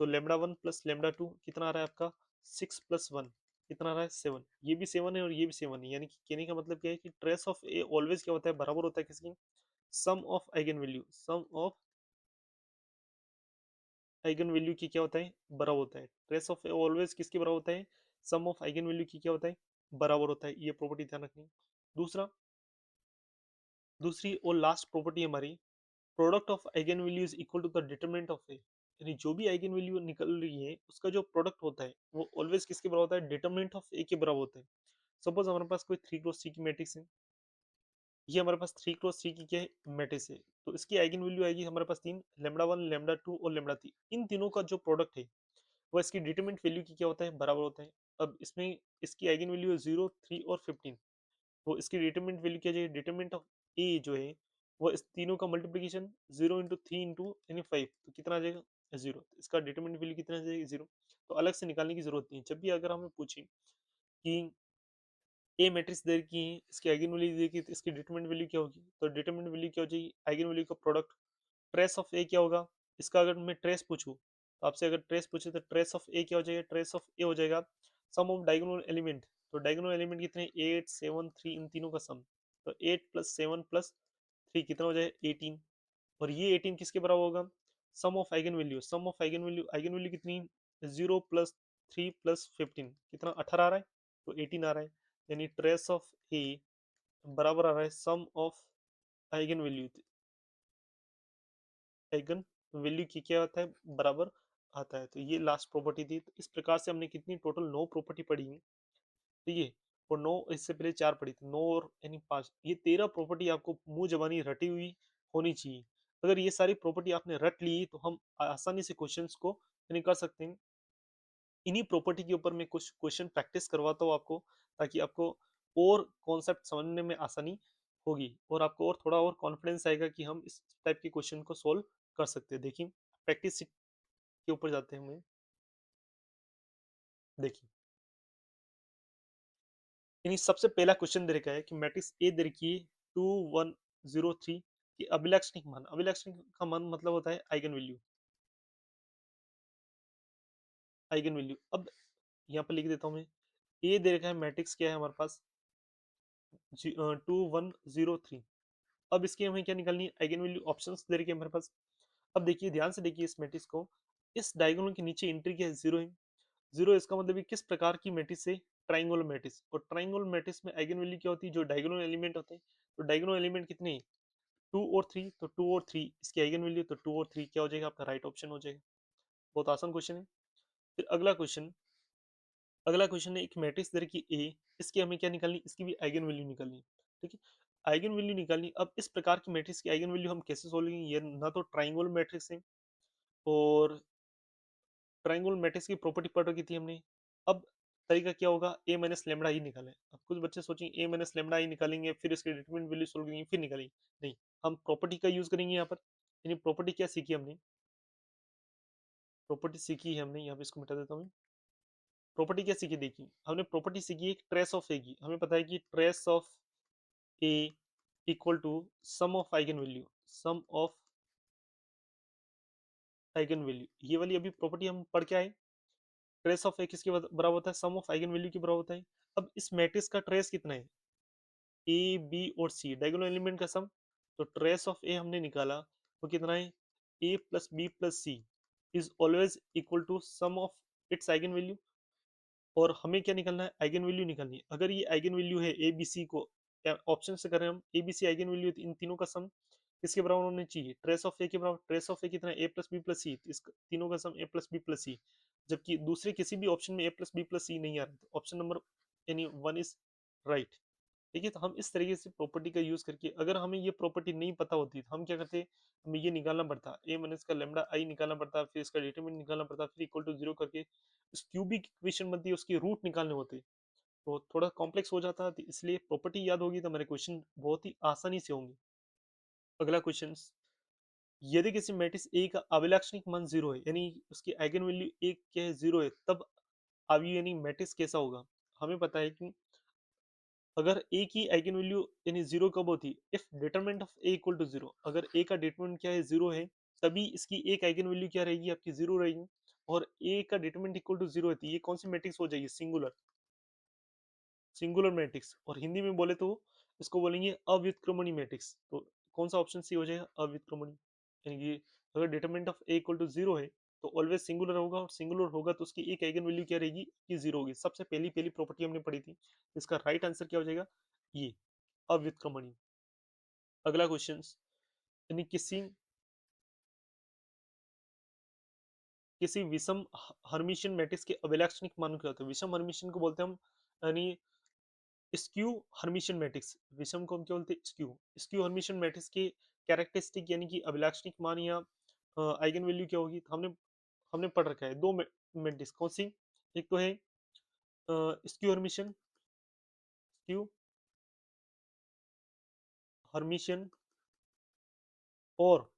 तो लैम्डा 1 प्लस लैम्डा 2 कितना आ रहा है आपका 6 प्लस 1 कितना आ रहा है 7। ये भी 7 है और ये भी 7 है, यानी कि कहने का मतलब क्या है कि ट्रेस ऑफ ए ऑलवेज क्या होता है, बराबर होता है किसकी, sum of eigen value, sum of eigen value की क्या होता है, बराबर होता है। ट्रेस ऑफ ए ऑलवेज किसके बराबर होता है, सम ऑफ आइगन वैल्यू की क्या होता है, बराबर होता है। ये प्रॉपर्टी ध्यान रखनी। दूसरा, दूसरी और लास्ट प्रॉपर्टी हमारी, product of eigen value is equal to the determinant of A, यानी जो भी आइगन वैल्यू निकल रही है उसका जो प्रोडक्ट होता है वो ऑलवेज किसके बराबर होता है, डिटरमिनेंट ऑफ ए के बराबर होता है। सपोज हमारे पास कोई 3 क्रॉस 3 की मैट्रिक्स है, ये हमारे पास 3 क्रॉस 3 की क्या है, मैट्रिक्स है। तो इसकी आइगन वैल्यू आएगी हमारे पास तीन, लेमडा 1 लेमडा 2 और लेमडा 3। इन तीनों का जो प्रोडक्ट है वो इसकी डिटरमिनेंट वैल्यू की क्या होता है, बराबर होता है। अब इसमें इसकी आइगन वैल्यू है 0, 3 और 15। तो इसकी डिटरमिनेंट वैल्यू क्या चाहिए, डिटरमिनेंट ऑफ ए जो है वो इस तीनों का मल्टीप्लिकेशन 0 इंटू 3 इंटू यानी 5, तो कितना आ जाएगा 0। इसका डिटरमिनेंट वैल्यू कितना आ जाएगा 0। तो अलग से निकालने की जरूरत नहीं है। जब भी अगर हमें पूछे कि ए मैट्रिक्स दे रखी है, इसकी आइगन वैल्यू दे रखी है, तो इसकी डिटरमिनेंट वैल्यू क्या होगी, तो डिटरमिनेंट वैल्यू क्या हो जाएगी, आइगन वैल्यू का प्रोडक्ट। ट्रेस ऑफ ए क्या होगा, इसका अगर मैं ट्रेस पूछूं तो आपसे अगर ट्रेस पूछे तो ट्रेस ऑफ ए क्या हो जाएगा, ट्रेस ऑफ ए हो जाएगा सम ऑफ डायगोनल एलिमेंट। तो डायगोनल एलिमेंट कितने, 8 7 3, इन तीनों का सम। तो 8 प्लस 7 प्लस 3 कितना हो जाएगा 18। और ये 18 किसके बराबर होगा, sum of eigen value, sum of eigen value, eigen value कितनी, 0 प्लस 3 प्लस 15 कितना 18 आ रहा है, तो 18 आ रहा है। यानी ट्रेस ऑफ ए बराबर आ रहा है sum of eigen value, eigen value की क्या आता है, बराबर आता है। तो ये लास्ट प्रॉपर्टी थी। तो इस प्रकार से हमने कितनी टोटल 9 प्रॉपर्टी पढ़ी है, ठीक है। और 9, इससे पहले 4 पढ़ी थी, 9 और यानी 5, ये 13 प्रॉपर्टी आपको मुंह जबानी रटी हुई होनी चाहिए। अगर ये सारी प्रॉपर्टी आपने रट ली तो हम आसानी से क्वेश्चंस को यानी कर सकते हैं। इन्हीं प्रॉपर्टी के ऊपर मैं कुछ क्वेश्चन प्रैक्टिस करवाता हूँ आपको, ताकि आपको और कॉन्सेप्ट समझने में आसानी होगी और आपको और थोड़ा और कॉन्फिडेंस आएगा कि हम इस टाइप के क्वेश्चन को सोल्व कर सकते हैं। देखिए, प्रैक्टिस के ऊपर जाते हैं हम। देखिए, यानी सबसे पहला क्वेश्चन दे रखा है कि मैट्रिक्स ए दे रखी है 2 1 0 3 की अभिलक्षणिक मान, अभिलक्षणिक का मान मतलब होता है आइगन वैल्यू, आइगन वैल्यू। अब यहाँ पर लिख देता हूँ मैं, ए दे रखा है मैट्रिक्स क्या है हमारे पास 2 1 0 3। अब इसकी हमें क्या निकालनी है, आइगन वैल्यू। ऑप्शंस दे रखे हैं हमारे पास। अब देखिए ध्यान से देखिए इस मैट्रिक्स को, इस डायगोनल के नीचे एंट्री क्या है, 0 है। 0 इसका मतलब है किस प्रकार की मैट्रिक्स है, ट्राइंगुलर मैट्रिक्स। और ट्राइंगुलर मैट्रिक्स में आइगन वैल्यू क्या होती है, जो डायगोनल एलिमेंट होते हैं। तो डायगोनल एलिमेंट कितने हैं, 2 और 3। तो 2 और 3 इसकी आइगन वैल्यू, तो 2 और 3 क्या हो जाएगा आपका राइट ऑप्शन हो जाएगा। बहुत आसान क्वेश्चन है। फिर अगला क्वेश्चन, अगला क्वेश्चन है एक मैट्रिक्स दे रखी ए, इसकी हमें क्या निकालनी, इसकी भी आइगन वैल्यू निकालनी है, ठीक है। आइगन वैल्यू निकालनी। अब इस प्रकार की मैट्रिक्स की आइगन वैल्यू हम कैसे सोल्व करेंगे, ये ना तो ट्राइंगुलर मैट्रिक्स है, और ट्राइंगुलर मैट्रिक्स की प्रॉपर्टी पढ़ रखी थी हमने। अब तरीका क्या होगा, ए माइनस लेमड़ा ही निकालें। अब कुछ बच्चे सोचेंगे ए माइनस लेमड़ा ही निकालेंगे फिर इसके डिटरमिनेंट वैल्यू सोल्व करेंगे फिर निकालेंगे, नहीं। हम प्रॉपर्टी का यूज करेंगे यहाँ पर। यानी प्रॉपर्टी क्या सीखी हमने, प्रॉपर्टी सीखी है हमने, यहाँ पे इसको मिटा देता हूँ। प्रॉपर्टी क्या सीखी, देखिए हमने प्रॉपर्टी सीखी है ट्रेस ऑफ ए की। हमें पता है कि trace of A equal to sum of eigen value, sum of eigen value. ये वाली अभी प्रॉपर्टी हम पढ़ के आए। ट्रेस ऑफ ए किसके बराबर होता है, सम ऑफ आइगन वैल्यू के बराबर होता है। अब इस मैट्रिक्स का ट्रेस कितना है, ए बी और सी डायगोनल एलिमेंट का सम। तो ट्रेस ऑफ ए हमने निकाला, वो कितना है, A plus B plus C is always equal to sum of its eigen value. और हमें क्या निकालना है, आइगन वैल्यू निकालनी है। अगर ये आइगन वैल्यू है ए बी सी को ऑप्शन से करें हम, A B C eigen value, इन तीनों का सम किसके बराबर होना चाहिए, ट्रेस ऑफ ए के बराबर। ट्रेस ऑफ ए कितना है, ए प्लस बी प्लस सी, इस तीनों का सम ए प्लस बी प्लस सी। जबकि दूसरे किसी भी ऑप्शन में ए प्लस बी प्लस सी नहीं आ रहा, तो ऑप्शन नंबर यानी 1 इज राइट। ठीक है। तो हम इस तरीके से प्रॉपर्टी का यूज करके, अगर हमें ये प्रॉपर्टी नहीं पता होती तो हम क्या करते, हमें ये निकालना पड़ता, ए माइनस का लेमडा आई निकालना पड़ता, फिर इसका डिटरमिनेंट निकालना पड़ता, फिर इक्वल टू 0 करके उस क्यूबिक इक्वेशन बनती है, उसकी रूट निकालने होते, तो थोड़ा कॉम्प्लेक्स हो जाता है। तो इसलिए प्रॉपर्टी याद होगी तो हमारे क्वेश्चन बहुत ही आसानी से होंगे। अगला क्वेश्चन, यदि किसी मैट्रिक्स ए का अभिलक्षणिक मान 0 है, यानी उसकी आइगन वैल्यू 1 क्या है, 0 है, तब अभी यानी मैट्रिक्स कैसा होगा। हमें पता है कि अगर ए की आइगन वैल्यू यानी 0 कब होती है, if determinant of A equal to 0। अगर ए का डिटरमिनेंट क्या है, 0 है, तभी इसकी एक आइगन वैल्यू क्या रहेगी आपकी, 0 रहेगी। और ए का डिटरमिनेंट इक्वल टू 0 है, तो ये कौन सी मैट्रिक्स हो जाएगी? Singular, singular matrix. और हिंदी में बोले तो इसको बोलेंगे अव्युत्क्रमणी मैट्रिक्स। तो कौन सा ऑप्शन सी हो जाएगा? अव्युत्क्रमणी। यानी कि अगर determinant of A equal to 0 है तो ऑलवेज सिंगुलर होगा, और सिंगुलर होगा तो उसकी एक आइगन वैल्यू क्या रहेगी? कि 0 होगी। सबसे पहली पहली प्रॉपर्टी हमने पढ़ी थी। इसका राइट आंसर क्या हो जाएगा? ये अव्युत्क्रमणी। अगला क्वेश्चन, यानी किसी किसी विषम हर्मिशियन मैट्रिक्स के अभिलक्षणिक मान क्या होते हैं? विषम हर्मिशियन को बोलते हैं हम, यानी स्क्यू हर्मिशियन मैट्रिक्स। विषम को हम क्या बोलते हैं? स्क्यू। स्क्यू हर्मिशियन मैट्रिक्स के कैरेक्टरिस्टिक यानी कि अभिलक्षणिक मान या आइगन वैल्यू क्या होगी? तो हमने हमने पढ़ रखा है दो मैट्रिक्स। कौन सी? एक तो है स्क्यू हर्मिशियन, स्क्यू हर्मिशियन, और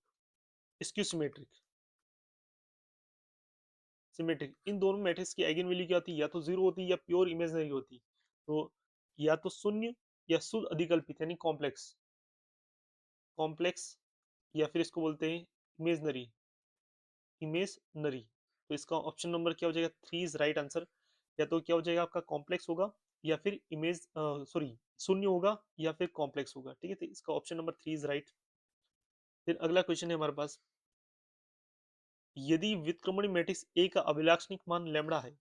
स्क्यू सिमेट्रिक। सिमेट्रिक, इन दोनों मैट्रिक्स की आइगन वैल्यू क्या होती है? या तो जीरो होती है या प्योर इमेजिनरी होती। तो या तो शून्य या शुद्ध अधिकल्पित यानी कॉम्प्लेक्स, कॉम्प्लेक्स, या फिर इसको बोलते हैं इमेजनरी, इमेजनरी। तो इसका ऑप्शन नंबर क्या हो जाएगा? Three is right answer. या तो क्या हो जाएगा आपका? कॉम्प्लेक्स होगा, या फिर इमेज सॉरी शून्य होगा, या फिर कॉम्प्लेक्स होगा। ठीक है, तो इसका option number three is right. फिर अगला क्वेश्चन है हमारे पास, यदि व्युत्क्रमणी मैट्रिक्स ए का अभिलक्षणिक मान लैम्बडा है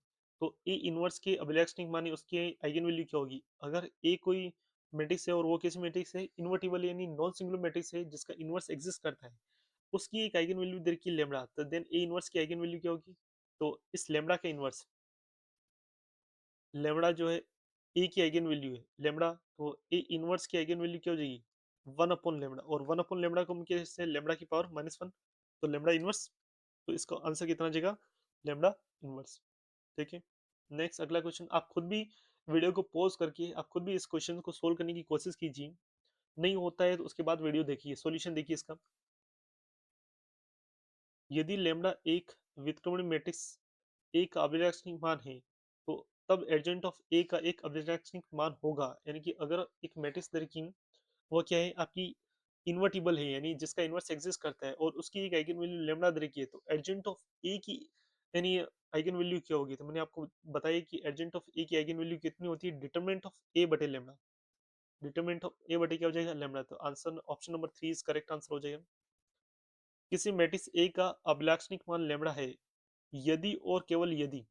तो ए इनवर्स के अभिलक्षणिक मान उसके आइगन वैल्यू क्या होगी? अगर ए कोई मैट्रिक्स है और वो कैसी मैट्रिक्स है? इन्वर्टिबल यानी नॉन सिंगुलर मैट्रिक्स है जिसका इनवर्स एग्जिस्ट करता है, उसकी एक आइगन वैल्यू दे रखी है लैम्बडा, तो देन ए इनवर्स की आइगन वैल्यू क्या होगी? तो इस लैम्बडा का इनवर्स, लैम्बडा जो है ए की आइगन वैल्यू है लैम्बडा, तो ए इनवर्स की आइगन वैल्यू क्या हो जाएगी? वन अपॉन लैम्बडा, और वन अपॉन लैम्बडा को हम कैसे? लैम्बडा की पावर माइनस वन, तो लैम्बडा इनवर्स। तो इसका आंसर कितना आ जाएगा? Lambda inverse. ठीक है, नेक्स्ट अगला क्वेश्चन। आप खुद भी वीडियो को पॉज करके आप खुद भी इस क्वेश्चन को सोल्व करने की कोशिश कीजिए। नहीं होता है तो उसके बाद वीडियो देखिए, सॉल्यूशन देखिए इसका। यदि लैम्बडा एक व्युत्क्रमण मैट्रिक्स ए का अभिलक्षणिक मान है तो तब एडजेंट ऑफ ए का एक अभिलक्षणिक मान होगा, यानी कि अगर एक मैट्रिक्स दर की वो क्या है आपकी? इन्वर्टिबल है, यानी जिसका इनवर्स एग्जिस्ट करता है, और उसकी एक आइगन वैल्यू लैम्बडा दर की है, तो एडजेंट ऑफ ए की यानी आइगन वैल्यू क्या होगी? तो मैंने आपको बताया कि एडजेंट ऑफ ए की आइगन वैल्यू कितनी होती है? डिटरमिनेंट ऑफ ए बटे लैम्बडा। डिटरमिनेंट ऑफ ए बटे क्या हो जाएगा? लैम्बडा। तो answer option number three is correct answer हो जाएगा। किसी मैट्रिक्स ए का अभिलक्षणिक मान लैम्बडा है यदि और केवल यदि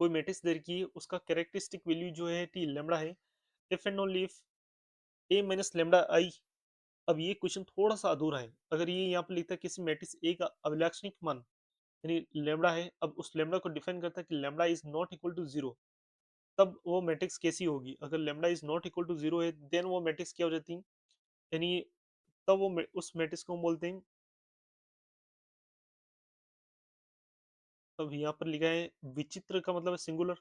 कोई मैट्रिक्स दे रखी है उसका कैरेक्टरिस्टिक वैल्यू जो है टी लैम्बडा है, if and only if A minus lambda I. अब ये क्वेश्चन थोड़ा सा अधूरा है। अगर ये यहाँ पर लिखता है किसी मैट्रिक्स ए का अभिलक्षणिक मान यानी लैम्बडा है, अब उस लैम्बडा को डिफाइन करता है कि lambda is not equal to zero, तब वो मैट्रिक्स कैसी होगी? अगर lambda is not equal to zero है देन वो मैट्रिक्स क्या हो जाती है? यानी तब वो उस मैट्रिक्स को हम बोलते हैं, अब यहाँ पर लिखा है विचित्र का मतलब है सिंगुलर।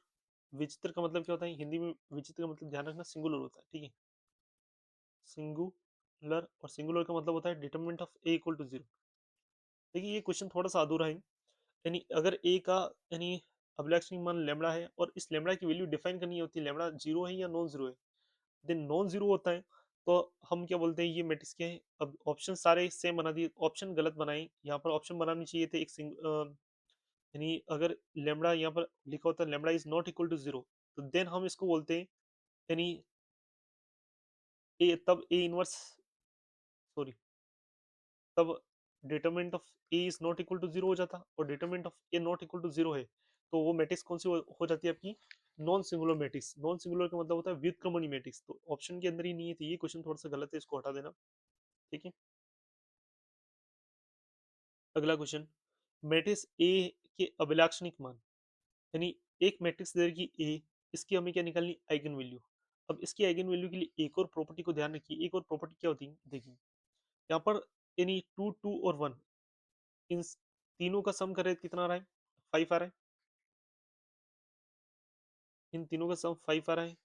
विचित्र का मतलब क्या होता है हिंदी में? विचित्र का मतलब ध्यान रखना सिंगुलर होता है। ठीक है, सिंगुलर, और सिंगुलर का मतलब होता है determinant of A equal to zero. देखिए ये क्वेश्चन थोड़ा सा अधूरा है। यानी अगर ए का यानी अभिलक्षणिक मान लैम्बडा है और इस लैम्बडा की वैल्यू डिफाइन करनी होती है लैम्बडा जीरो है या नॉन जीरो है, देन नॉन जीरो होता है तो हम क्या बोलते हैं? ये मैट्रिक्स क्या है? अब ऑप्शन सारे सेम बना दिए, ऑप्शन गलत बनाए। यहाँ पर ऑप्शन बनाने चाहिए थे एक यानी अगर लैम्बडा यहाँ पर लिखा होता है lambda is not equal to zero, तो देन हम इसको बोलते हैं यानी ए, तब ए इनवर्स सॉरी तब determinant of A is not equal to zero हो जाता, और determinant of A not equal to zero है तो वो मैट्रिक्स कौन सी हो जाती है आपकी? Non singular matrix. Non singular का मतलब होता है व्युत्क्रमणी मैट्रिक्स। तो ऑप्शन के अंदर ही नहीं है, तो ये क्वेश्चन थोड़ा सा गलत है, इसको हटा देना। ठीक है, अगला क्वेश्चन, मैट्रिक्स ए के अभिलक्षणिक मान, यानी एक मैट्रिक्स दे रखी ए, इसकी हमें क्या निकालनी? Eigen value. अब इसकी आइगन वैल्यू के लिए एक और प्रॉपर्टी को ध्यान रखिए। एक और प्रॉपर्टी क्या होती है देखिए, यहाँ पर यानी टू टू और वन, इन तीनों का सम करे कितना आ रहा है? फाइव आ रहा है। इन तीनों का सम फाइव आ रहा है।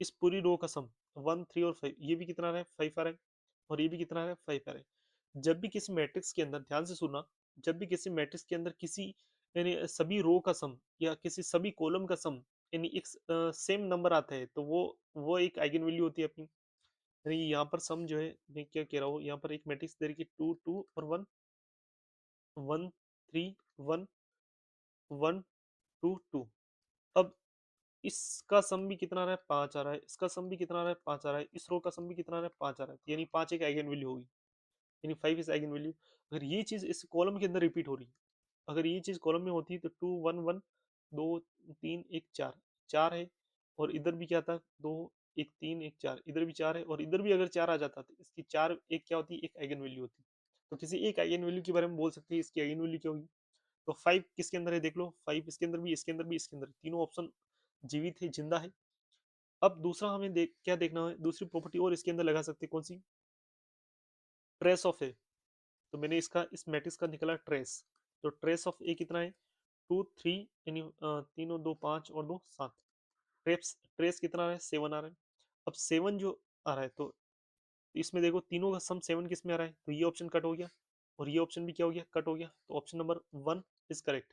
इस पूरी रो का सम वन थ्री और फाइव, ये भी कितना आ रहा है? फाइव आ रहा है। और ये भी कितना आ रहा है? फाइव आ रहा है। जब भी किसी मैट्रिक्स के अंदर, ध्यान से सुनना, जब भी किसी मैट्रिक्स के अंदर किसी यानी सभी रो का सम या किसी सभी कॉलम का सम यानी एक सेम नंबर आता है तो वो एक आइगन वैल्यू होती है अपनी। यानी यहाँ पर सम जो है, मैं क्या कह रहा हूँ, यहाँ पर एक मैट्रिक्स दे रखी टू टू और वन, वन थ्री वन, 1 2 2। अब इसका सम भी कितना आ रहा है, 5 आ रहा है, इसका सम भी कितना आ रहा है, 5 आ रहा है, इस रो का सम भी कितना आ रहा है, 5 आ रहा है, यानी 5 एक आइगन वैल्यू होगी, यानी 5 इज आइगन वैल्यू। अगर ये चीज इस कॉलम के अंदर रिपीट हो रही है, अगर ये चीज कॉलम में होती है तो 2 1 1 2 3 1 4, 4 है, और इधर भी क्या था, 2 1 3 1 4, इधर भी 4 है, और इधर भी अगर 4 आ जाता तो इसकी 4 एक क्या होती, एक आइगन वैल्यू होती। तो किसी एक आइगन वैल्यू के बारे में बोल सकते हैं इसकी आइगन वैल्यू क्या होगी। तो 5 किसके अंदर है देख लो, 5 इसके अंदर भी, इसके अंदर भी, इसके अंदर, तीनों ऑप्शन जीवित है, जिंदा है। अब दूसरा हमें क्या देखना है, दूसरी प्रॉपर्टी और इसके अंदर लगा सकते हैं, कौन सी, ट्रेस ऑफ ए। तो मैंने इसका इस मैट्रिक्स का निकला ट्रेस। तो ट्रेस ऑफ ए कितना है, 2 3, यानी तीन और दो 5 और दो 7। ट्रेस ट्रेस कितना आ रहा है, 7 आ रहा है। अब 7 जो आ रहा है, तो इसमें देखो तीनों का सम 7 किस में आ रहा है, तो ये ऑप्शन कट हो गया, और ये ऑप्शन भी क्या हो गया, कट हो गया, तो ऑप्शन नंबर 1 इज करेक्ट।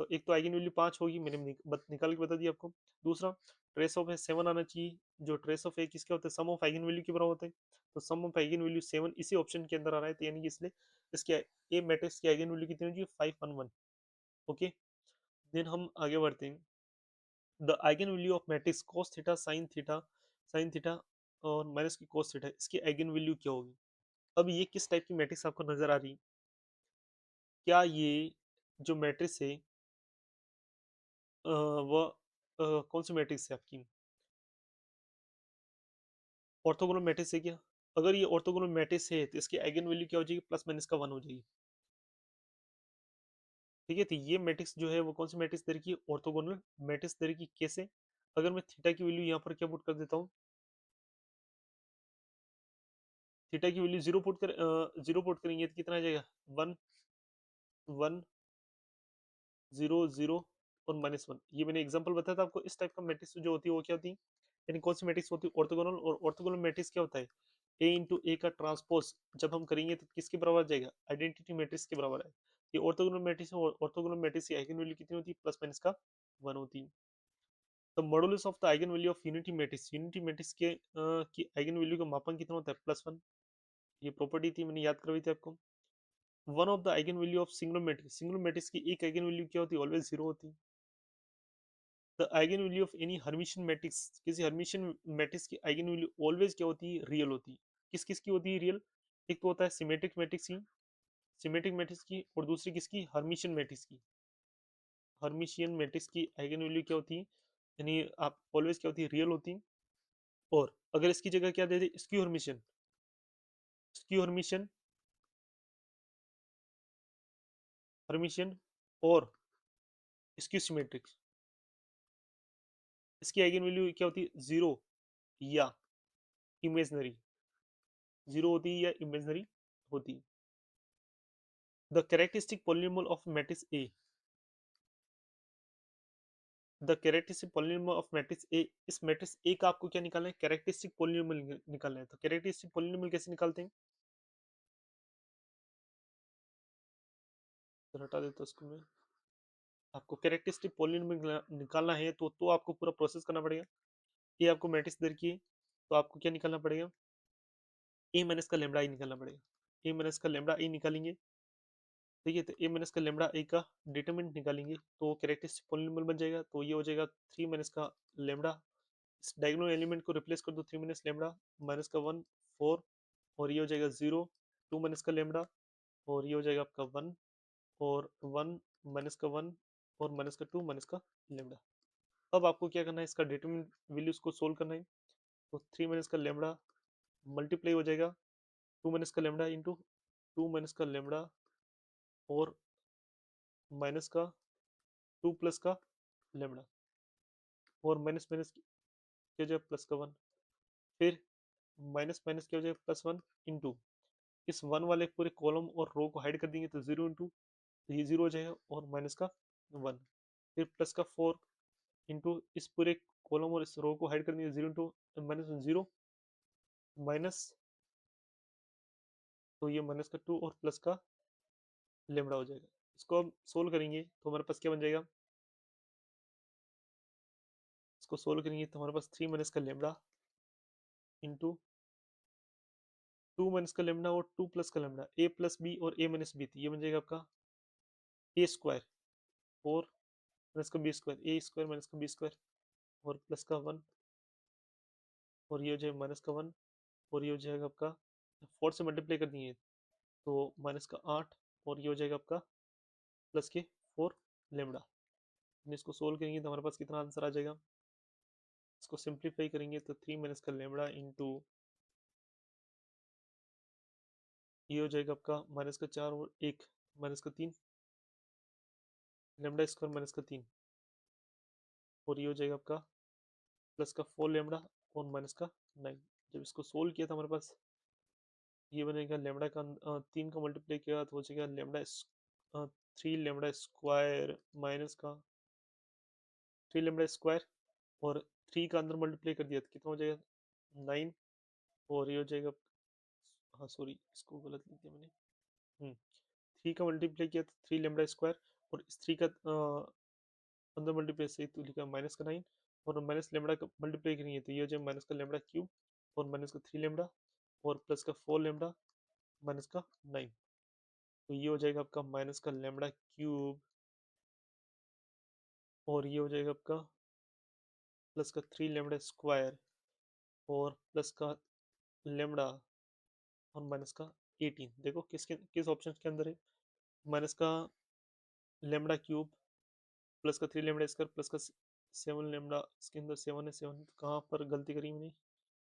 तो एक तो आइगन वैल्यू 5 होगी, मैंने निकाल के बता दिया आपको। दूसरा, ट्रेस ऑफ है 7 आना चाहिए, जो ट्रेस ऑफ है किसके होता है, सम ऑफ आइगन वैल्यू के बराबर होता है। तो सम ऑफ आइगन वैल्यू 7 इसी ऑप्शन के अंदर आ रहा है, तो यानी कि इसलिए इसके ए मैट्रिक्स की आइगन वैल्यू कितनी होगी, 5 1 1। ओके, देन हम आगे बढ़ते हैं। The eigen value of matrix cos theta sin theta और माइनस की cos थीटा, इसकी आइगन वैल्यू क्या होगी। अब ये किस टाइप की मैट्रिक्स आपको नजर आ रही है, क्या ये जो मैट्रिक्स है वह कौन सी मैट्रिक्स है आपकी, ऑर्थोगोनल मैट्रिक्स है क्या। अगर ये ऑर्थोगोनल मैट्रिक्स है तो इसकी आइगन वैल्यू क्या हो जाएगी, प्लस माइनस का 1 हो जाएगी। ठीक है, तो ये मैट्रिक्स जो है वो कौन सी मैट्रिक्स दे रखी है, ऑर्थोगोनल मैट्रिक्स दे रखी है। कैसे, अगर मैं थीटा की वैल्यू यहाँ पर क्या पुट कर देता हूँ, थीटा की वैल्यू जीरो पुट करेंगे तो कितना आ जाएगा, 1 1 0 0 और -1। ये मैंने एग्जांपल बताया था आपको, इस टाइप का मैट्रिक्स जो होती है वो क्या होती है, यानी कौन सी मैट्रिक्स होती है, ऑर्थोगोनल। और ऑर्थोगोनल मैट्रिक्स क्या होता है, ए इंटू ए का ट्रांसपोज जब हम करेंगे तो किसके बराबर आ जाएगा, आइडेंटिटी मैट्रिक्स के बराबर है। ये ऑर्थोगोनल मैट्रिक्स है, और ऑर्थोगोनल मैट्रिक्स की आइगन वैल्यू कितनी होती है, प्लस माइनस का 1 होती है। तो modulus of the eigen value of unity matrix के की आइगन वैल्यू का मापन कितना होता है, +1। ये प्रॉपर्टी थी, मैंने याद करवाई थी आपको। One of the eigen value of singular matrix की एक आइगन वैल्यू क्या होती है, ऑलवेज 0 होती है। The eigen value of any Hermitian matrix, किसी हर्मिशियन मैट्रिक्स की आइगन वैल्यू ऑलवेज क्या होती है, रियल होती है। किस किस की होती है रियल, एक तो होता है सिमेट्रिक मैट्रिक्स की, और दूसरी किसकी, हर्मिशियन मैट्रिक्स की। हर्मिशियन मैट्रिक्स की आइगन वैल्यू क्या होती है, यानी आप ऑलवेज क्या होती है, रियल होती है। और अगर इसकी जगह क्या दे दे, स्क्यू हर्मिशियन, हर्मिशियन और स्क्यू सिमेट्रिक, इसकी आइगन वैल्यू क्या होती है, 0 या इमेजनरी, 0 होती है या इमेजनरी होती है। The characteristic polynomial of matrix A, the characteristic polynomial of matrix A, इस मैट्रिक्स ए का आपको क्या निकालना है, कैरेक्टरिस्टिक पॉलिनोमियल निकालना है। तो कैरेक्टरिस्टिक पॉलिनोमियल कैसे निकालते हैं, तो हटा देता हूं उसको मैं। आपको कैरेक्टरिस्टिक पॉलिनोमियल निकालना है तो आपको पूरा प्रोसेस करना पड़ेगा। ये आपको मैट्रिक्स दे रखी है, तो आपको क्या निकालना पड़ेगा, ए माइनस का लेमड़ा आई निकालना पड़ेगा। ए माइनस का लेमड़ा आई निकालेंगे, ठीक है, तो ए माइनस का लेमड़ा आई का डिटरमिनेंट निकालेंगे तो कैरेक्टरिस्टिक पॉलिनोमियल बन जाएगा। तो ये हो जाएगा 3 माइनस का लेमड़ा, इस डायगोनल एलिमेंट को रिप्लेस कर दो, 3 माइनस लेमड़ा माइनस का 1 4, और ये हो जाएगा 0 2 माइनस का लेमड़ा, और ये हो जाएगा आपका 1 और 1 माइनस का 1 और माइनस का 2 माइनस का लेमड़ा। अब आपको क्या करना है, इसका डिटरमिनेंट वैल्यूज को सोल्व करना है। तो 3 माइनस का लेमड़ा मल्टीप्लाई हो जाएगा 2 माइनस का लेमड़ा इंटू 2 माइनस का लेमड़ा और माइनस का 2 प्लस का लेमड़ा, और माइनस माइनस क्या हो जाएगा, प्लस का 1, फिर माइनस माइनस क्या हो जाएगा, +1 इंटू इस 1 वाले पूरे कॉलम और रो को हाइड कर देंगे तो 0 इंटू, तो ये 0 हो जाएगा, और माइनस का 1, फिर प्लस का 4 इंटू इस पूरे कॉलम और इस रो को हाइड कर देंगे, 0 इंटू माइनस 0 माइनस, तो ये माइनस का 2 और प्लस का लेमड़ा हो जाएगा। इसको हम सोल्व करेंगे तो हमारे पास क्या बन जाएगा, इसको सोल्व करेंगे तो हमारे पास 3 माइनस का लेमड़ा इंटू 2 माइनस का लेमड़ा और 2 प्लस का लेमड़ा, ए प्लस बी और ए माइनस बी, ये बन जाएगा आपका ए स्क्वायर। 4 माइनस का बी स्क्वायर, ए स्क्वायर माइनस का बी स्क्वायर और प्लस का 1 और ये हो जाएगा माइनस का 1 और ये हो जाएगा आपका 4 से मल्टीप्लाई कर दिए तो माइनस का 8 और ये हो जाएगा आपका प्लस के 4 लेमडा। इसको सोल्व करेंगे तो हमारे पास कितना आंसर आ जाएगा, इसको सिंप्लीफाई करेंगे तो 3 माइनस का लेमडा इंटू ये हो जाएगा आपका माइनस का 4 और 1 माइनस का 3 लेमडा स्क्वायर माइनस का 3 और ये हो जाएगा आपका प्लस का 4 लेमडा और माइनस का 9। जब इसको सोल्व किया था हमारे पास ये बनेगा लेमडा का 3 का मल्टीप्लाई किया तो हो जाएगा लेमडा 3 लेमडा स्क्वायर माइनस का 3 लेमडा स्क्वायर और 3 का अंदर मल्टीप्लाई कर दिया तो कितना हो जाएगा 9 और ये हो जाएगा, हाँ सॉरी इसको गलत लिख दिया मैंने, 3 का मल्टीप्लाई किया तो 3 लेमडा स्क्वायर और इस 3 का अंदर मल्टीप्लाई से तो लिखा माइनस का 9 और माइनस लेमडा का मल्टीप्लाई करेंगे तो ये हो जाएगा माइनस का लेमडा क्यूब और माइनस का 3 लेमडा और प्लस का 4 लेमडा माइनस का 9 तो ये हो जाएगा आपका माइनस का लेमडा क्यूब और ये हो जाएगा आपका प्लस का 3 लेमडा स्क्वायर और प्लस का लेमडा और माइनस का 18। देखो किस ऑप्शन के अंदर है, माइनस का लेमडा क्यूब प्लस का 3 लेमडा स्क्वायर प्लस का 7 लेमडा, इसके अंदर 7 है, 7 तो कहाँ पर गलती करी मैंने,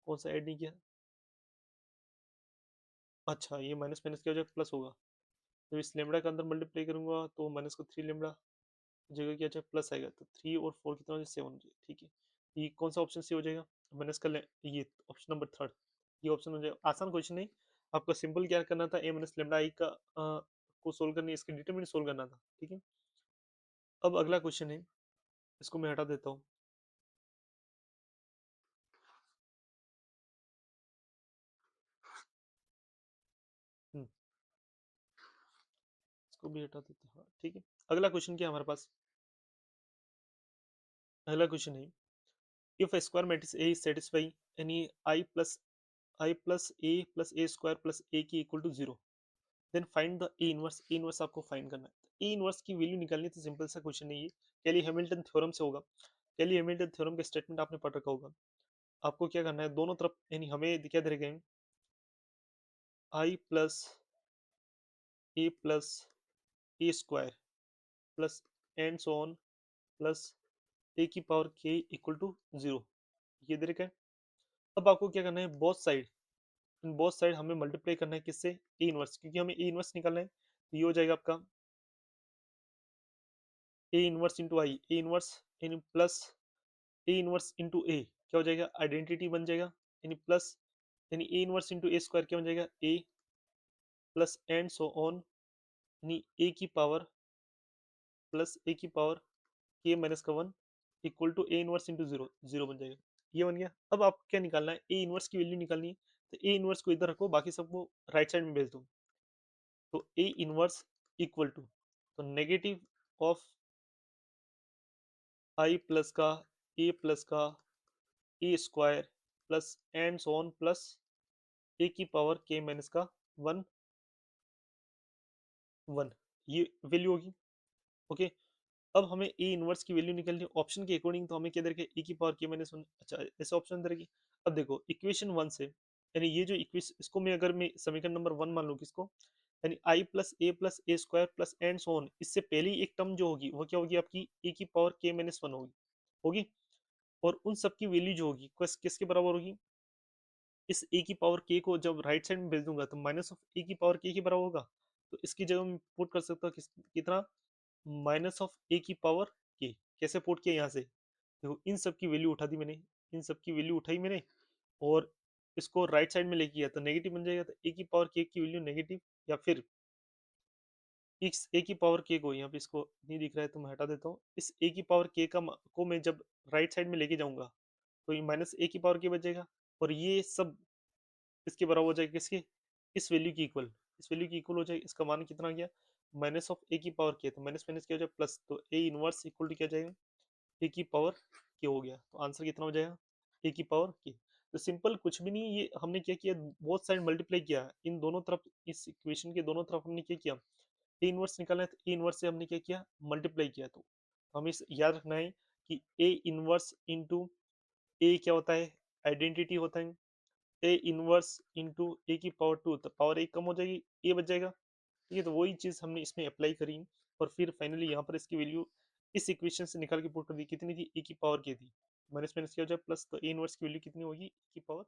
कौन सा ऐड नहीं किया, अच्छा ये माइनस माइनस क्या हो जाएगा प्लस होगा, जब इस लेमडा के अंदर मल्टीप्लाई करूंगा तो माइनस का 3 लेमडा जगह क्या जाए प्लस आएगा तो 3 और 4 कितना हो जाए 7 हो जाए, ठीक है। ये कौन सा ऑप्शन सी हो जाएगा, माइनस का ये ऑप्शन नंबर थर्ड, ये ऑप्शन हो जाएगा। आसान क्वेश्चन नहीं, आपको सिंपल क्या करना था, ए माइनस लेमडा आई का को सोल्व करनी, इसके डिटरमिनेंट सोल्व करना था, ठीक है। अब अगला क्वेश्चन है, इसको मैं हटा देता हूँ, इसको भी हटा देते हैं, हाँ ठीक है। अगला क्वेश्चन क्या है हमारे पास, अगला क्वेश्चन है if a square matrix A is satisfying any I plus A square plus A की equal to 0 then find the A inverse, A inverse आपको फाइंड करना है। ए इनवर्स की वैल्यू निकालनी तो सिंपल सा क्वेश्चन है, ये कैली हैमिल्टन थ्योरम से होगा। कैली हैमिल्टन थ्योरम का स्टेटमेंट आपने पढ़ रखा होगा। आपको क्या करना है, दोनों तरफ यानी हमें क्या दे रखे हैं, I plus A square plus and so on plus A की पावर के इक्वल टू 0, ये दे रखा है। अब आपको क्या करना है, both side, in both side हमें मल्टीप्लाई करना है किससे, ए इनवर्स, क्योंकि हमें ए इनवर्स निकालना है तो ये हो जाएगा आपका A inverse into I, A inverse इन plus A inverse into A क्या हो जाएगा, आइडेंटिटी बन जाएगा, यानी प्लस यानी A inverse into A square क्या बन जाएगा, A plus and so on यानी ए की पावर प्लस ए की पावर के माइनस का 1 equal to A inverse into 0, 0 बन जाएगा, ये बन गया। अब आपको क्या निकालना है, ए इनवर्स की वैल्यू निकालनी है, तो ए इनवर्स को इधर रखो, बाकी सबको राइट साइड में भेज दो। तो ए इनवर्स इक्वल टू, तो नेगेटिव ऑफ आई प्लस का A square plus and so on plus A की पावर के माइनस का 1 1, ये वैल्यू होगी, ओके। अब हमें ए इनवर्स की वैल्यू निकालनी है ऑप्शन के अकॉर्डिंग, तो हमें क्या देखे ए की पावर के माइनस 1, अच्छा ऐसा ऑप्शन देगी। अब देखो इक्वेशन 1 से, यानी ये जो इक्वेशन, इसको मैं अगर मैं समीकरण नंबर 1 मान लूँ किसको, यानी I plus A square plus and so on, इससे पहले ही एक टर्म जो होगी वो क्या होगी आपकी ए की पावर के माइनस 1 होगी, होगी। और उन सब की वैल्यू जो होगी किसके बराबर होगी, इस ए की पावर के को जब राइट साइड में भेज दूंगा तो माइनस ऑफ ए की पावर के बराबर होगा। तो इसकी जगह मैं पुट कर सकता हूँ कितना, माइनस ऑफ ए की पावर के। कैसे पुट किया यहाँ से, देखो इन सब की वैल्यू उठा दी मैंने, इन सब की वैल्यू उठाई मैंने और इसको राइट साइड में लेके गया तो नेगेटिव बन जाएगा, तो ए की पावर के की वैल्यू नेगेटिव, या फिर इस ए की पावर के को, यहाँ पे इसको नहीं दिख रहा है तो मैं हटा देता हूँ, इस ए की पावर के का को मैं जब राइट साइड में लेके जाऊंगा तो ये माइनस ए की पावर के बचेगा और ये सब इसके बराबर हो जाएगा किसके, इस वैल्यू की इक्वल, इस वैल्यू की इक्वल हो जाएगा। इसका मान कितना आ गया, माइनस ऑफ ए की पावर के, तो माइनस माइनस क्या हो जाएगा प्लस, तो ए इनवर्स इक्वल टू क्या जाएगा, ए की पावर के हो गया। तो आंसर कितना हो जाएगा, ए की पावर के। तो सिंपल कुछ भी नहीं, ये हमने क्या किया, बोथ साइड मल्टीप्लाई किया इन दोनों तरफ, इस इक्वेशन के दोनों तरफ हमने क्या किया, ए इनवर्स निकालना है तो ए इनवर्स से हमने क्या किया, मल्टीप्लाई किया। तो हमें याद रखना है कि ए इनवर्स इंटू ए क्या होता है, आइडेंटिटी होता है। ए इनवर्स इंटू ए की पावर टू, तो पावर एक कम हो जाएगी, ए बच जाएगा। ठीक है, तो वही चीज हमने इसमें अप्लाई करी और फिर फाइनली यहाँ पर इसकी वैल्यू इस इक्वेशन से निकाल के पुट कर दी, कितनी थी, ए की पावर की थी, माइनस माइनस क्या हो जाए प्लस, तो ए इनवर्स की वैल्यू कितनी होगी, ए की पावर